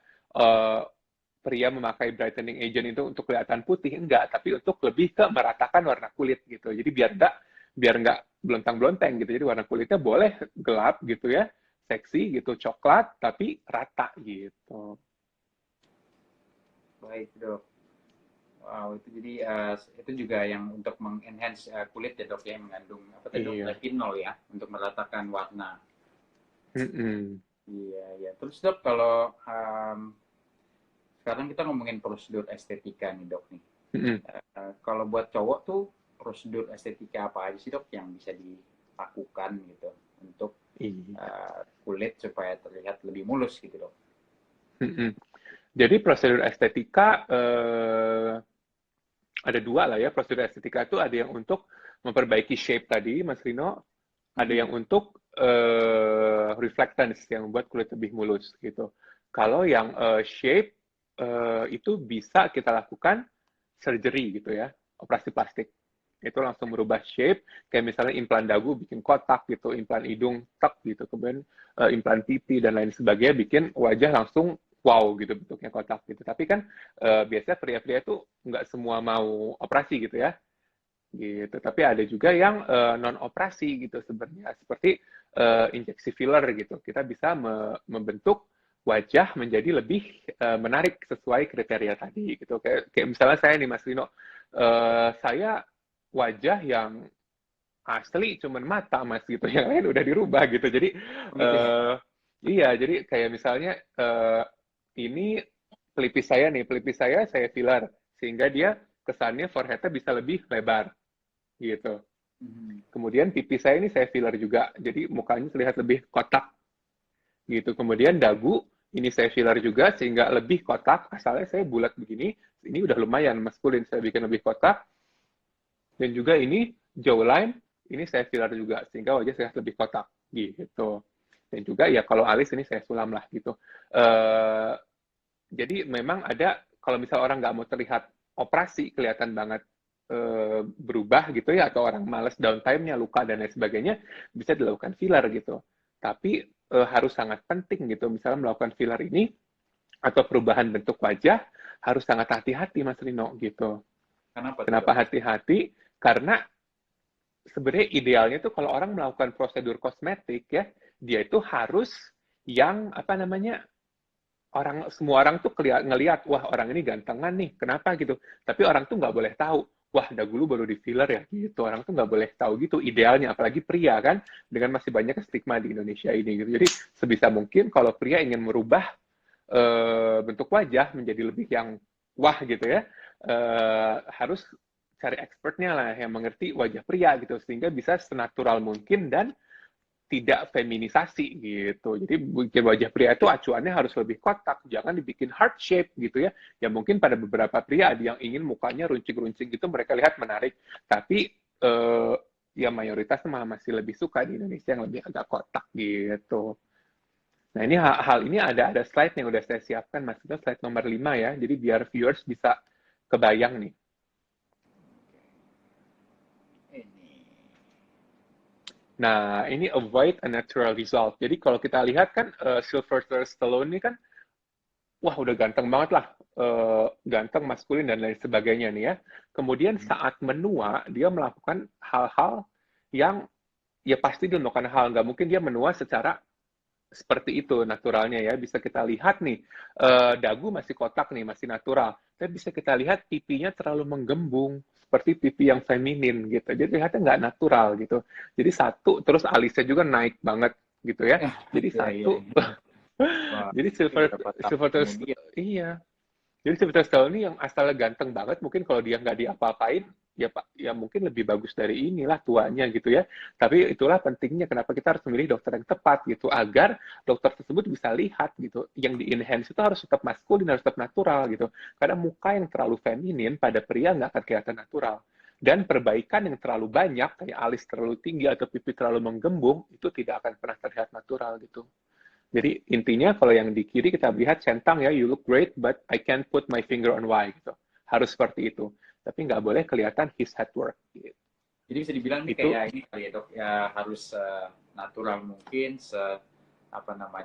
pria memakai brightening agent itu untuk kelihatan putih, enggak, tapi untuk lebih ke meratakan warna kulit gitu. Jadi biar nggak belontang-belonteng gitu. Jadi warna kulitnya boleh gelap gitu ya, seksi gitu, coklat tapi rata gitu. Baik, Dok. Wow, itu jadi itu juga yang untuk mengenhance kulit ya, Dok, ya, yang mengandung apa tadi, Dok? Retinol ya, untuk meratakan warna. Iya. Terus, Dok, kalau sekarang kita ngomongin prosedur estetika nih, Dok, nih. Kalau buat cowok tuh prosedur estetika apa aja sih, Dok, yang bisa dilakukan gitu untuk kulit supaya terlihat lebih mulus gitu, Dok? Jadi prosedur estetika ada dua lah ya. Prosedur estetika itu ada yang untuk memperbaiki shape tadi, Mas Rino. Ada yang untuk reflectance, yang membuat kulit lebih mulus gitu. Kalau yang shape itu bisa kita lakukan surgery gitu ya, operasi plastik. Itu langsung merubah shape, kayak misalnya implan dagu bikin kotak gitu, implan hidung tak gitu, kemudian implan pipi dan lain sebagainya bikin wajah langsung wow gitu bentuknya kotak gitu. Tapi kan biasanya pria-pria itu nggak semua mau operasi gitu ya, gitu. Tapi ada juga yang non operasi gitu sebenarnya, seperti injeksi filler gitu. Kita bisa membentuk wajah menjadi lebih menarik sesuai kriteria tadi gitu. Kayak misalnya saya nih Mas Rino, saya wajah yang asli cuman mata Mas gitu, yang lain udah dirubah gitu. Jadi iya, jadi kayak misalnya ini pelipis saya filler sehingga dia kesannya forehead-nya bisa lebih lebar gitu. Kemudian pipi saya ini saya filler juga, jadi mukanya terlihat lebih kotak gitu. Kemudian dagu ini saya filler juga sehingga lebih kotak. Asalnya saya bulat begini, ini udah lumayan maskulin, saya bikin lebih kotak. Dan juga ini jawline, ini saya filler juga sehingga wajah saya lebih kotak gitu. Dan juga ya kalau alis ini saya sulam lah gitu. Jadi memang ada, kalau misal orang nggak mau terlihat operasi, kelihatan banget berubah gitu ya, atau orang males downtime-nya, luka dan lain sebagainya, bisa dilakukan filler gitu. Tapi harus sangat penting gitu, misalnya melakukan filler ini atau perubahan bentuk wajah harus sangat hati-hati Mas Rino gitu. Kenapa hati-hati? Karena sebenarnya idealnya tuh kalau orang melakukan prosedur kosmetik ya, dia itu harus yang apa namanya, semua orang tuh ngelihat, wah orang ini gantengan nih, kenapa gitu. Tapi orang tuh nggak boleh tahu, wah dagu lu baru di filler ya gitu. Orang tuh nggak boleh tahu gitu idealnya, apalagi pria kan, dengan masih banyak stigma di Indonesia ini gitu. Jadi sebisa mungkin kalau pria ingin merubah bentuk wajah menjadi lebih yang wah gitu ya, harus cari expertnya lah yang mengerti wajah pria gitu sehingga bisa senatural mungkin dan tidak feminisasi gitu. Jadi bikin wajah pria itu acuannya harus lebih kotak, jangan dibikin heart shape gitu ya. Ya mungkin pada beberapa pria ada yang ingin mukanya runcing-runcing gitu mereka lihat menarik, tapi ya mayoritas masih lebih suka di Indonesia yang lebih agak kotak gitu. Nah ini hal ini ada slide yang udah saya siapkan Mas, itu slide nomor 5 ya. Jadi biar viewers bisa kebayang nih. Nah, ini avoid a natural result. Jadi kalau kita lihat kan Sylvester Stallone ini kan, wah udah ganteng banget lah, ganteng, maskulin dan lain sebagainya nih ya. Kemudian saat menua, dia melakukan hal-hal yang ya pasti dia melakukan hal nggak mungkin dia menua secara seperti itu naturalnya ya. Bisa kita lihat nih, dagu masih kotak nih, masih natural. Tapi bisa kita lihat pipinya terlalu menggembung, seperti pipi yang feminin gitu. Jadi terlihatnya nggak natural gitu. Jadi satu, terus alisnya juga naik banget gitu ya. Jadi satu, jadi Sylvester, iya. Jadi Sylvester Stallone ini yang asalnya ganteng banget, mungkin kalau dia nggak diapa-apain, ya Pak, ya mungkin lebih bagus dari inilah tuanya gitu ya. Tapi itulah pentingnya kenapa kita harus memilih dokter yang tepat gitu, agar dokter tersebut bisa lihat gitu, yang di enhance itu harus tetap maskulin, harus tetap natural gitu. Karena muka yang terlalu feminin pada pria nggak akan kelihatan natural. Dan perbaikan yang terlalu banyak, kayak alis terlalu tinggi atau pipi terlalu menggembung, itu tidak akan pernah terlihat natural gitu. Jadi intinya kalau yang di kiri kita lihat centang ya, you look great, but I can't put my finger on why gitu. Harus seperti itu. Tapi nggak boleh kelihatan his head work. Gitu. Jadi bisa dibilang nih kayak ini kali ya dok, ya harus natural mungkin,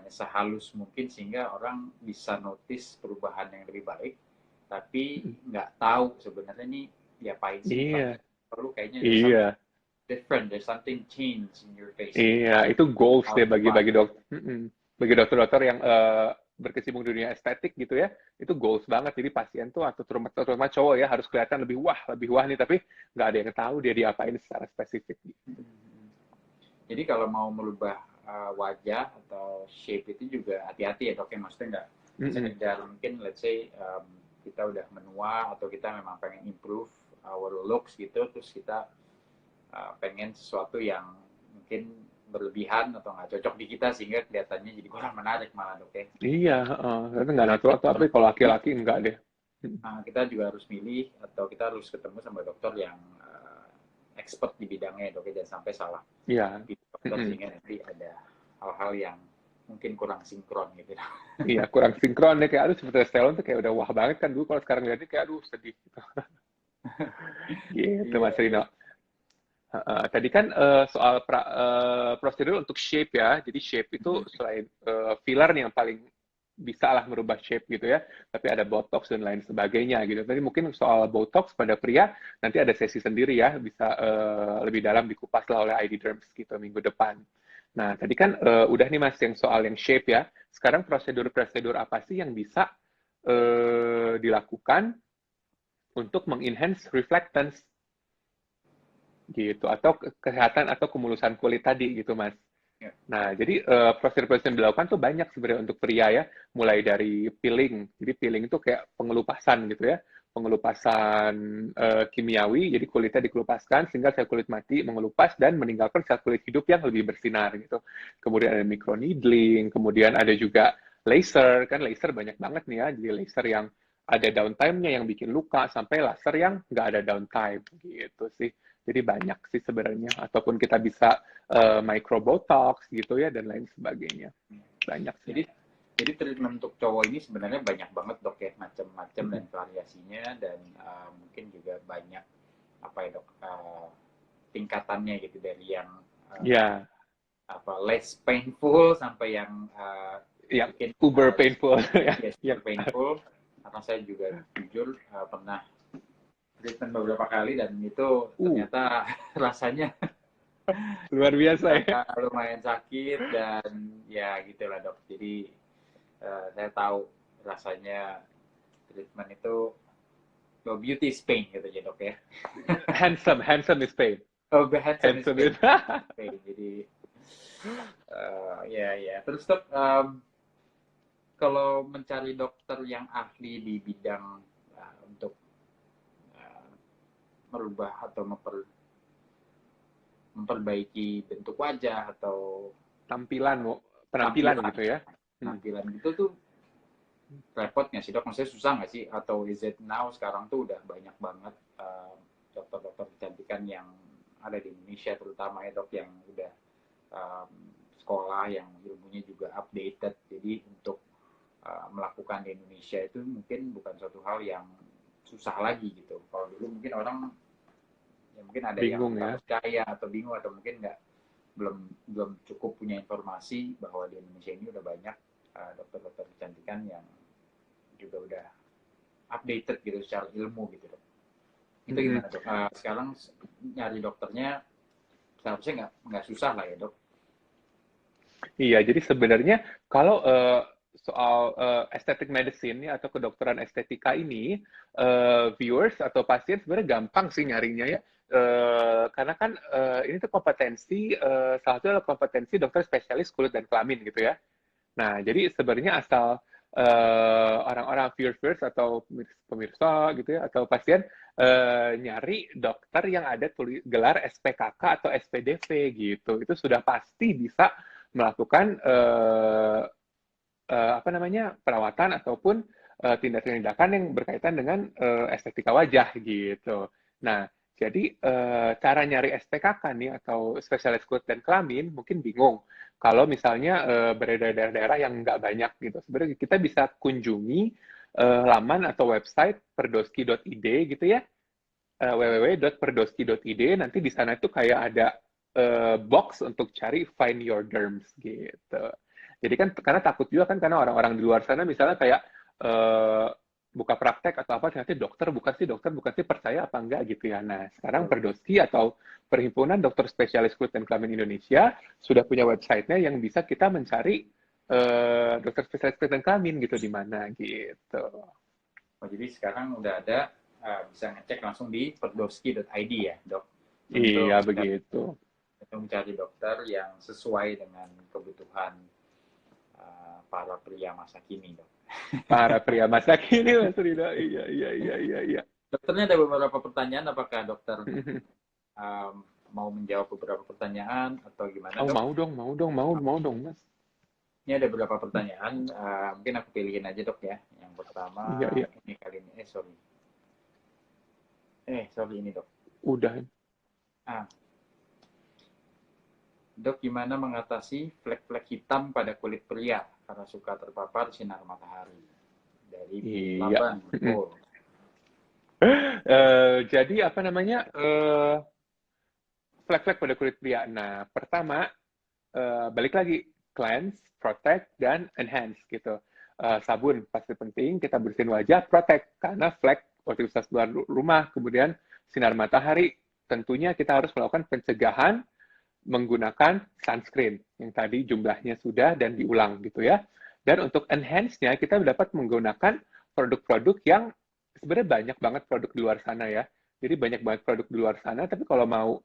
sehalus mungkin sehingga orang bisa notice perubahan yang lebih baik, tapi nggak tahu sebenarnya nih diapain sih. Iya. Perlu kayaknya different, there's something change in your face. Iya, itu goals deh bagi dokter. Bagi dokter-dokter yang berkecimpung di dunia estetik gitu ya, itu goals banget. Jadi pasien tuh atau terutama cowok ya harus kelihatan lebih wah nih, tapi nggak ada yang tahu dia diapain secara spesifik. Jadi kalau mau merubah wajah atau shape itu juga hati-hati ya dok, ya maksudnya nggak sekedar mungkin let's say kita udah menua atau kita memang pengen improve our looks gitu, terus kita pengen sesuatu yang mungkin berlebihan atau nggak cocok di kita sehingga kelihatannya jadi kurang menarik malah dok ya. Iya, itu nggak natural tapi kalau laki-laki enggak deh. Nah, kita juga harus milih atau kita harus ketemu sama dokter yang expert di bidangnya dok, jangan sampai salah. Iya. Dokter sehingga nanti ada hal-hal yang mungkin kurang sinkron gitu. Iya, kurang sinkron deh, kayak aduh seperti Stallone tuh kayak udah wah banget kan dulu, kalau sekarang lihatnya kayak aduh sedih gitu. Gitu Mas Rino. Tadi kan soal prosedur untuk shape ya. Jadi shape itu selain filler yang paling bisa lah merubah shape gitu ya. Tapi ada botox dan lain sebagainya gitu. Tadi mungkin soal botox pada pria nanti ada sesi sendiri ya. Bisa lebih dalam dikupas lah oleh ID Derms gitu minggu depan. Nah tadi kan udah nih Mas yang soal yang shape ya. Sekarang prosedur-prosedur apa sih yang bisa dilakukan untuk mengenhance reflectance gitu, atau kesehatan atau kemulusan kulit tadi gitu Mas. Nah, jadi prosedur-prosedur yang dilakukan tuh banyak sebenarnya untuk pria ya, mulai dari peeling. Jadi peeling itu kayak pengelupasan gitu ya, pengelupasan kimiawi, jadi kulitnya dikelupaskan sehingga sel kulit mati mengelupas dan meninggalkan sel kulit hidup yang lebih bersinar gitu. Kemudian ada microneedling, kemudian ada juga laser, kan laser banyak banget nih ya, jadi laser yang ada downtime-nya yang bikin luka, sampai laser yang nggak ada downtime gitu sih. Jadi banyak sih sebenarnya, ataupun kita bisa microbotox gitu ya dan lain sebagainya. Banyak sih. Jadi treatment untuk cowok ini sebenarnya banyak banget dok ya, macam-macam dan variasinya, dan mungkin juga banyak apa ya dok, tingkatannya gitu, dari yang less painful sampai yang mungkin uber painful. Super painful. Karena saya juga jujur pernah treatment beberapa kali dan itu ternyata rasanya luar biasa ya. Lumayan sakit dan ya gitulah dok. Jadi saya tahu rasanya treatment itu beauty is pain gitu ya dok ya. handsome is pain. Oh, handsome is pain. Jadi ya terus dok, kalau mencari dokter yang ahli di bidang untuk merubah atau memperbaiki bentuk wajah atau penampilan gitu ya. Penampilan gitu tuh repot nggak sih dok? Maksudnya susah nggak sih? Atau is it now sekarang tuh udah banyak banget dokter-dokter kecantikan yang ada di Indonesia terutama ya dok, yang udah sekolah, yang ilmunya juga updated. Jadi untuk melakukan di Indonesia itu mungkin bukan suatu hal yang susah lagi gitu. Kalau dulu mungkin orang ya mungkin ada bingung, yang tak percaya atau bingung, atau mungkin belum cukup punya informasi bahwa di Indonesia ini udah banyak dokter-dokter kecantikan yang juga udah updated gitu secara ilmu gitu dok. Itu gimana dok? Sekarang nyari dokternya seharusnya nggak susah lah ya dok? Iya, jadi sebenarnya kalau soal aesthetic medicine atau kedokteran estetika ini, viewers atau pasien sebenarnya gampang sih nyarinya ya. Karena kan ini tuh kompetensi, salah satu adalah kompetensi dokter spesialis kulit dan kelamin gitu ya. Nah, jadi sebenarnya asal orang-orang viewers atau pemirsa gitu ya, atau pasien nyari dokter yang ada gelar SPKK atau SPDV gitu, itu sudah pasti bisa melakukan perawatan ataupun tindakan-tindakan yang berkaitan dengan estetika wajah gitu. Nah, jadi cara nyari SPKK nih atau spesialis kulit dan kelamin mungkin bingung. Kalau misalnya berada di daerah-daerah yang nggak banyak gitu, sebenarnya kita bisa kunjungi laman atau website perdoski.id gitu ya, www.perdoski.id. Nanti di sana itu kayak ada box untuk cari find your derms gitu. Jadi kan karena takut juga kan, karena orang-orang di luar sana misalnya kayak buka praktek atau apa, ternyata dokter bukan sih, percaya apa enggak gitu ya. Nah, sekarang Perdoski atau Perhimpunan Dokter Spesialis Kulit dan Kelamin Indonesia sudah punya website-nya yang bisa kita mencari dokter spesialis kulit dan kelamin gitu di mana gitu. Oh, jadi sekarang udah ada bisa ngecek langsung di perdoski.id ya dok? Iya, begitu. Untuk mencari dokter yang sesuai dengan kebutuhan para pria masa kini dok. Para pria masa kini Mas Rida. Iya. Dokternya ada beberapa pertanyaan, apakah dokter mau menjawab beberapa pertanyaan atau gimana dok? Mau dong Mas. Ini ada beberapa pertanyaan, mungkin aku pilihin aja dok ya. Yang pertama, iya. ini kali ini, sorry ini dok. Udah. Dok, gimana mengatasi flek-flek hitam pada kulit pria karena suka terpapar sinar matahari? Dari Laban. Jadi flek-flek pada kulit pria. Nah, pertama balik lagi, cleanse, protect, dan enhance gitu. Sabun pasti penting, kita bersihin wajah, protect karena flek waktu kita keluar rumah, kemudian sinar matahari, tentunya kita harus melakukan pencegahan menggunakan sunscreen yang tadi jumlahnya sudah dan diulang gitu ya. Dan untuk enhance-nya kita dapat menggunakan produk-produk yang sebenarnya banyak banget produk di luar sana ya. Jadi banyak banget produk di luar sana, tapi kalau mau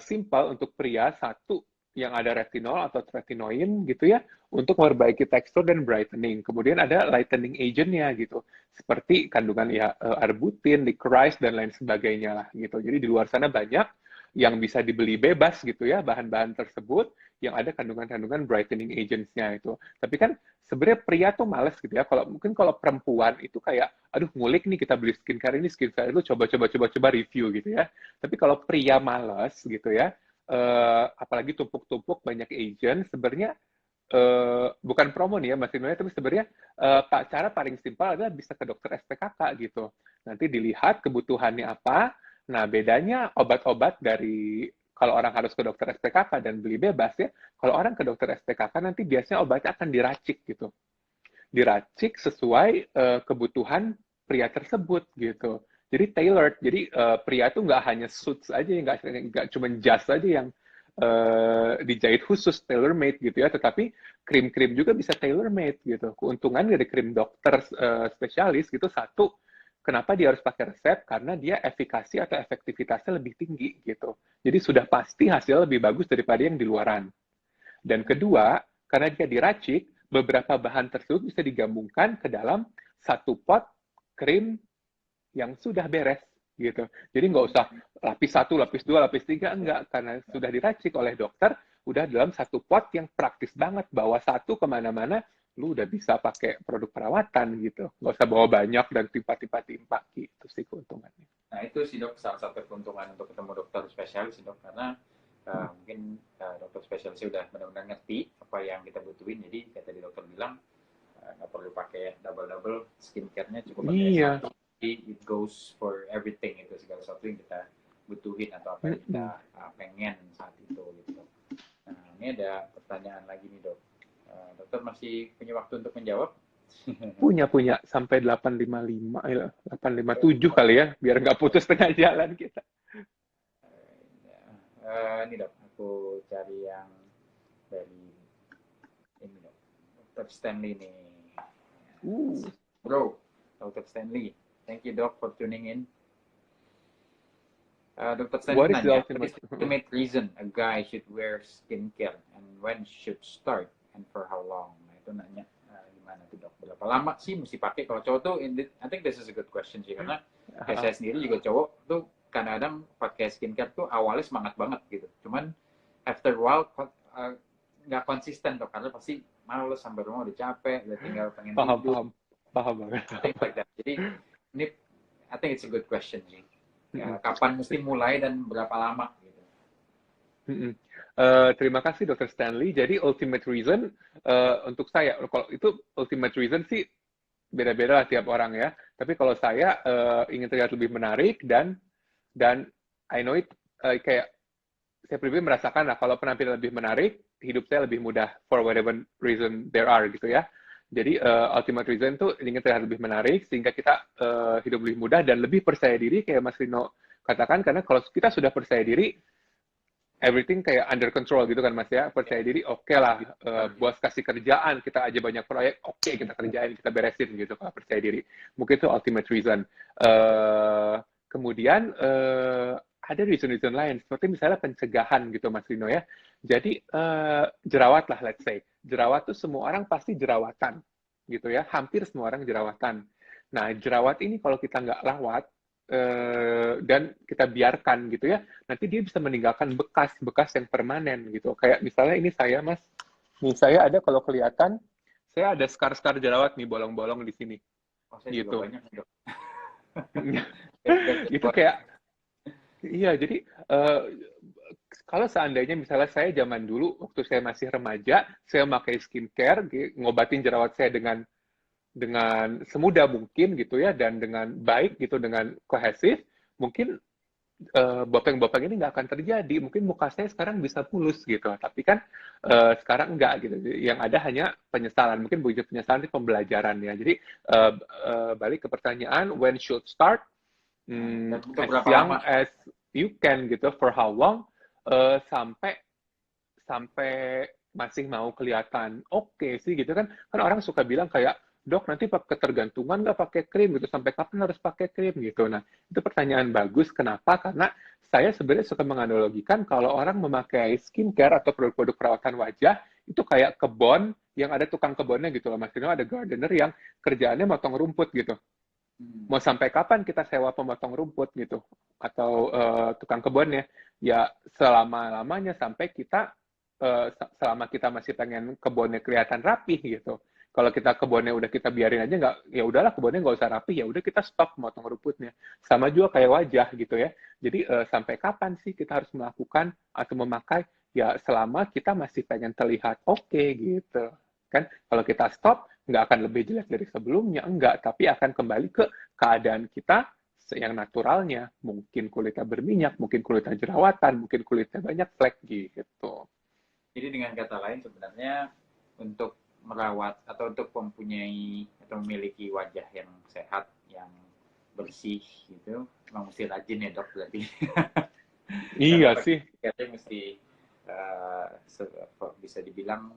simple untuk pria, satu yang ada retinol atau tretinoin gitu ya, untuk memperbaiki tekstur dan brightening. Kemudian ada lightening agent-nya gitu, seperti kandungan ya arbutin, licorice, dan lain sebagainya lah gitu. Jadi di luar sana banyak yang bisa dibeli bebas gitu ya, bahan-bahan tersebut yang ada kandungan-kandungan brightening agents-nya itu. Tapi kan sebenarnya pria tuh males gitu ya. Mungkin kalau perempuan itu kayak, aduh ngulik nih kita beli skincare ini, skincare itu coba review gitu ya. Tapi kalau pria males gitu ya, apalagi tumpuk-tumpuk banyak agent, sebenarnya bukan promo nih ya Mas Inoya, tapi sebenarnya cara paling simpel adalah bisa ke dokter SPKK gitu. Nanti dilihat kebutuhannya apa. Nah, bedanya obat-obat dari kalau orang harus ke dokter SPKK dan beli bebas ya, kalau orang ke dokter SPKK nanti biasanya obatnya akan diracik gitu. Diracik sesuai kebutuhan pria tersebut gitu. Jadi tailored. Jadi pria tuh nggak hanya suits aja, nggak cuma jas aja yang dijahit khusus tailor made gitu ya, tetapi krim-krim juga bisa tailor made gitu. Keuntungan dari krim dokter spesialis gitu, satu, kenapa dia harus pakai resep? Karena dia efikasi atau efektivitasnya lebih tinggi gitu. Jadi sudah pasti hasilnya lebih bagus daripada yang di luaran. Dan kedua, karena dia diracik, beberapa bahan tersebut bisa digabungkan ke dalam satu pot krim yang sudah beres gitu. Jadi nggak usah lapis 1, lapis 2, lapis 3, enggak. Karena sudah diracik oleh dokter, udah dalam satu pot yang praktis banget. Bawa satu kemana-mana, lu udah bisa pakai produk perawatan gitu. Nggak usah bawa banyak dan timpa-timpa gitu sih keuntungannya. Nah itu sih dok, salah satu keuntungan untuk ketemu dokter spesialis dok, karena mungkin dokter spesialis udah benar-benar ngerti apa yang kita butuhin. Jadi kayak tadi dokter bilang, nggak perlu pakai double-double, skincare-nya cukup pakai satu. Jadi it goes for everything, itu segala sesuatu yang kita butuhin atau apa yang kita pengen saat itu gitu. Nah ini ada pertanyaan lagi nih dok. Dokter masih punya waktu untuk menjawab? Punya sampai 855, 857 kali ya, biar nggak putus tengah jalan kita. Ini dok, aku cari yang dari ini dok, Dr. Stanley nih. Bro, Dr. Stanley, thank you dok for tuning in. Dr. Stanley nanya, what is the ultimate reason a guy should wear skincare and when should start and for how long? Nah itu nanya gimana tuh dok, berapa lama sih mesti pakai? Kalau cowok tuh, I think this is a good question sih, karena kayak saya sendiri juga cowok tuh kadang-kadang pakai skincare tuh awalnya semangat banget gitu, cuman after a while nggak konsisten dok, karena pasti males sampai rumah udah capek, udah tinggal pengen tidur. Paham banget. Things like that. Jadi ini I think it's a good question sih. Kapan mesti mulai dan berapa lama gitu. Terima kasih Dr. Stanley. Jadi ultimate reason untuk saya, kalau itu ultimate reason sih beda-beda lah tiap orang ya. Tapi kalau saya ingin terlihat lebih menarik dan I know it, kayak saya pribadi merasakan lah kalau penampilan lebih menarik, hidup saya lebih mudah for whatever reason there are gitu ya. Jadi ultimate reason tuh ingin terlihat lebih menarik sehingga kita hidup lebih mudah dan lebih percaya diri kayak Mas Rino katakan, karena kalau kita sudah percaya diri, everything kayak under control gitu kan Mas ya, percaya diri oke lah, bos kasih kerjaan, kita aja banyak proyek, oke kita kerjain, kita beresin gitu kalau percaya diri. Mungkin itu ultimate reason. Kemudian ada reason-reason lain, seperti misalnya pencegahan gitu Mas Rino ya. Jadi jerawat lah, let's say. Jerawat tuh semua orang pasti jerawatan gitu ya, hampir semua orang jerawatan. Nah jerawat ini kalau kita nggak rawat, dan kita biarkan gitu ya, nanti dia bisa meninggalkan bekas-bekas yang permanen gitu. Kayak misalnya ini saya Mas, nih saya ada kalau kelihatan, saya ada scar-scar jerawat nih, bolong-bolong di sini. Oh, saya gitu. juga banyak dok. Itu kayak, iya jadi kalau seandainya misalnya saya zaman dulu waktu saya masih remaja, saya pakai skincare, ngobatin jerawat saya dengan semudah mungkin gitu ya, dan dengan baik gitu, dengan kohesif, mungkin bopeng-bopeng ini nggak akan terjadi. Mungkin muka saya sekarang bisa mulus gitu, tapi kan sekarang nggak gitu. Yang ada hanya penyesalan. Mungkin begitu penyesalan itu pembelajaran ya. Jadi balik ke pertanyaan, when should start? As young as you can gitu. For how long? Sampai masih mau kelihatan oke sih gitu kan. Kan orang suka bilang kayak, dok nanti ketergantungan nggak pakai krim gitu, sampai kapan harus pakai krim gitu. Nah itu pertanyaan bagus. Kenapa? Karena saya sebenarnya suka menganalogikan kalau orang memakai skincare atau produk-produk perawatan wajah itu kayak kebun yang ada tukang kebunnya gitu loh Mas Dino, ada gardener yang kerjaannya motong rumput gitu. Mau sampai kapan kita sewa pemotong rumput gitu atau tukang kebunnya? Ya selama-lamanya sampai kita selama kita masih pengen kebunnya kelihatan rapih gitu. Kalau kita kebunnya udah kita biarin aja, nggak, ya udahlah kebunnya nggak usah rapi, ya udah kita stop motong rumputnya. Sama juga kayak wajah gitu ya. Jadi sampai kapan sih kita harus melakukan atau memakai? Ya selama kita masih pengen terlihat oke gitu. Kan kalau kita stop, nggak akan lebih jelek dari sebelumnya, enggak, tapi akan kembali ke keadaan kita yang naturalnya. Mungkin kulitnya berminyak, mungkin kulitnya jerawatan, mungkin kulitnya banyak flek gitu. Jadi dengan kata lain sebenarnya untuk merawat atau untuk mempunyai atau memiliki wajah yang sehat, yang bersih gitu, memang mesti rajin ya dok berarti. Iya sih. Katanya mesti bisa dibilang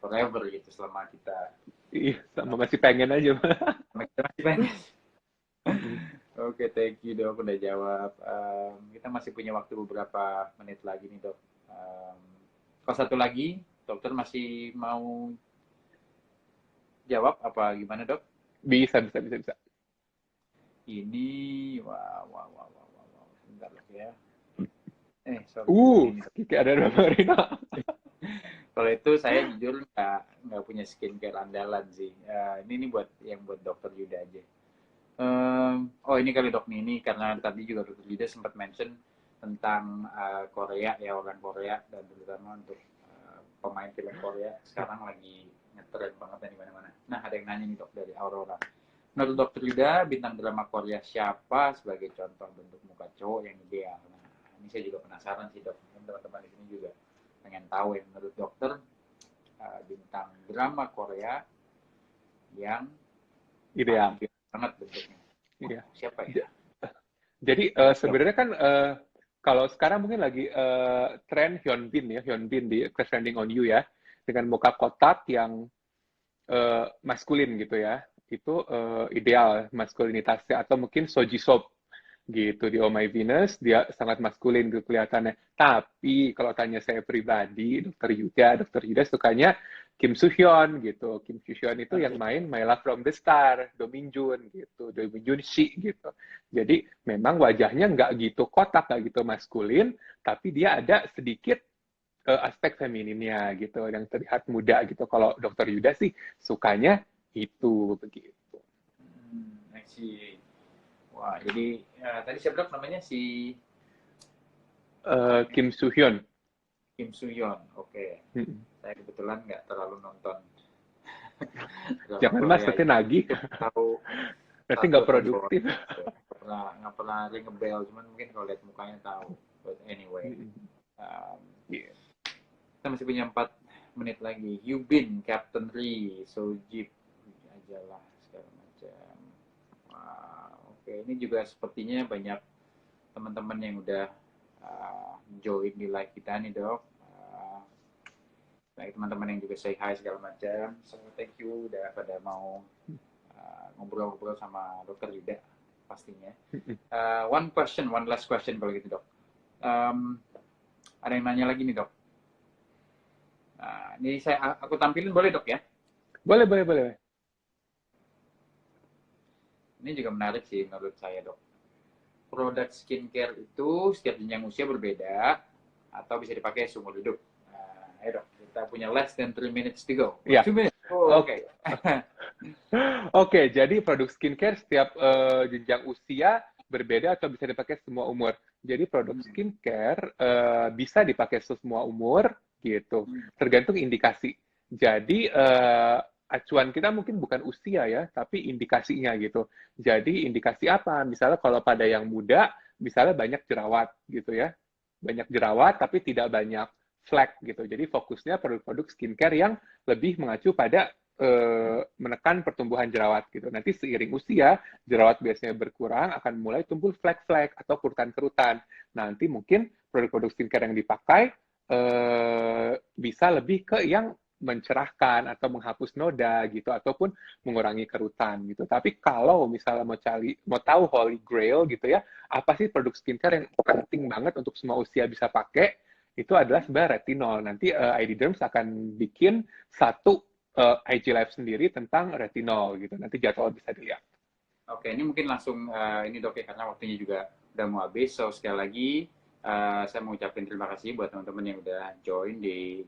forever gitu selama kita. Iya, sama masih pengen aja. Masih pengen. Oke, thank you dok udah jawab. Kita masih punya waktu beberapa menit lagi nih dok. Kalau satu lagi, dokter masih mau jawab apa gimana, Dok? Bisa. Ini, wow. Bentar loh ya. Sorry. Kiki ada Marina. Kalau itu saya jujur nggak punya skincare andalan sih. Ini buat Dokter Yuda aja. Ini kali Dok nih, ini karena tadi juga Dokter Yuda sempat mention tentang Korea ya, orang Korea, dan terutama untuk pemain film Korea sekarang lagi ngetren banget di mana-mana. Nah, ada yang nanya nih Dok dari Aurora. Menurut Dokter Yuda, bintang drama Korea siapa sebagai contoh bentuk muka cowok yang ideal? Nah, ini saya juga penasaran sih Dok. Teman-teman di sini juga pengen tahu ya, menurut dokter bintang drama Korea yang ideal banget bentuknya. Iya. Siapa ya? Jadi sebenarnya kan kalau sekarang mungkin lagi tren Hyunbin di Crash Landing on You ya, dengan muka kotak yang maskulin gitu ya, itu ideal maskulinitasnya, atau mungkin Soji Sop gitu di Oh My Venus, dia sangat maskulin gitu kelihatannya. Tapi kalau tanya saya pribadi, Dokter Yuda sukanya Kim Soo Hyun gitu. Kim Soo Hyun itu yang main My Love from the Star, Do Min Jun gitu, Do Min Jun Si gitu. Jadi memang wajahnya nggak gitu kotak, nggak gitu maskulin, tapi dia ada sedikit aspek femininnya gitu, yang terlihat muda gitu. Kalau Dokter Yuda sih sukanya itu begitu. I see. Wah, jadi tadi siapa Dok namanya si Kim Soo Hyun. Kim Soo Hyun, oke. Saya kebetulan nggak terlalu nonton. Jangan Mas, nanti nagih. Tahu. Nanti nggak produktif. Nggak pernah ring a bell, cuman mungkin kalau lihat mukanya tahu. But anyway, kita masih punya 4 menit lagi. Yubin, Captain Lee, Sojip, aja lah segala macam. Oke, ini juga sepertinya banyak teman-teman yang udah join di live kita nih Dok. Baik teman-teman yang juga say hi segala macam. So thank you udah pada mau ngobrol-ngobrol sama Dokter Yuda pastinya. One last question kalau gitu Dok. Ada yang nanya lagi nih Dok. Ini aku tampilin boleh Dok ya? Boleh. Ini juga menarik sih menurut saya Dok. Produk skincare itu setiap jenjang usia berbeda atau bisa dipakai seumur hidup. Ayo Dok, kita punya less than 3 minutes to go. Yeah. 2 minutes. Oke. Oke, jadi produk skincare setiap jenjang usia berbeda atau bisa dipakai semua umur. Jadi produk skincare bisa dipakai semua umur gitu, tergantung indikasi. Jadi acuan kita mungkin bukan usia ya, tapi indikasinya gitu. Jadi indikasi apa? Misalnya kalau pada yang muda, misalnya banyak jerawat gitu ya. Banyak jerawat tapi tidak banyak flek gitu. Jadi fokusnya produk-produk skincare yang lebih mengacu pada menekan pertumbuhan jerawat gitu. Nanti seiring usia, jerawat biasanya berkurang, akan mulai tumbuh flek-flek atau kerutan-kerutan. Nanti mungkin produk-produk skincare yang dipakai bisa lebih ke yang mencerahkan atau menghapus noda gitu, ataupun mengurangi kerutan gitu. Tapi kalau misalnya mau tahu holy grail gitu ya, apa sih produk skincare yang penting banget untuk semua usia bisa pakai, itu adalah sebenarnya retinol. Nanti ID Derms akan bikin satu IG Live sendiri tentang retinol gitu. Nanti jadwal bisa dilihat. Oke, ini mungkin langsung ini Dok ya, karena waktunya juga udah mau habis. So sekali lagi saya mau ucapin terima kasih buat teman-teman yang udah join di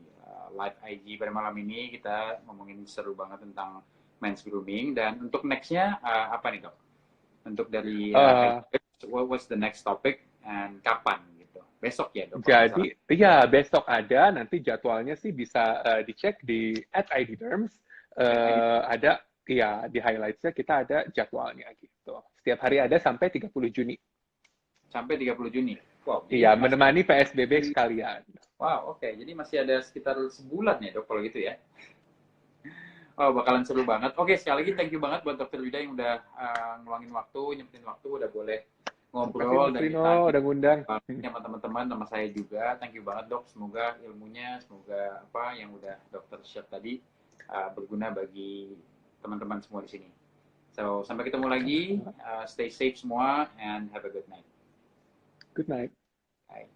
live IG pada malam ini. Kita ngomongin seru banget tentang men's grooming. Dan untuk nextnya apa nih Dok? Untuk dari what's the next topic and kapan gitu? Besok ya Dok? Jadi ya besok ada, nanti jadwalnya sih bisa dicek di @idderms. Ada ya di highlights-nya kita ada jadwalnya gitu. Setiap hari ada sampai 30 Juni. Sampai 30 Juni. Wow. Iya, menemani PSBB sekalian. Wow, oke. Jadi masih ada sekitar sebulan ya, Dok, kalau gitu ya. Oh, bakalan seru banget. Oke, sekali lagi thank you banget buat Dokter Yuda yang udah ngeluangin waktu, nyempetin waktu, udah boleh ngobrol dan kita udah ngundang sama teman-teman, sama saya juga. Thank you banget, Dok. Semoga ilmunya, semoga apa yang udah Dokter share tadi berguna bagi teman-teman semua di sini. So, sampai ketemu lagi. Stay safe semua and have a good night. Good night. Bye.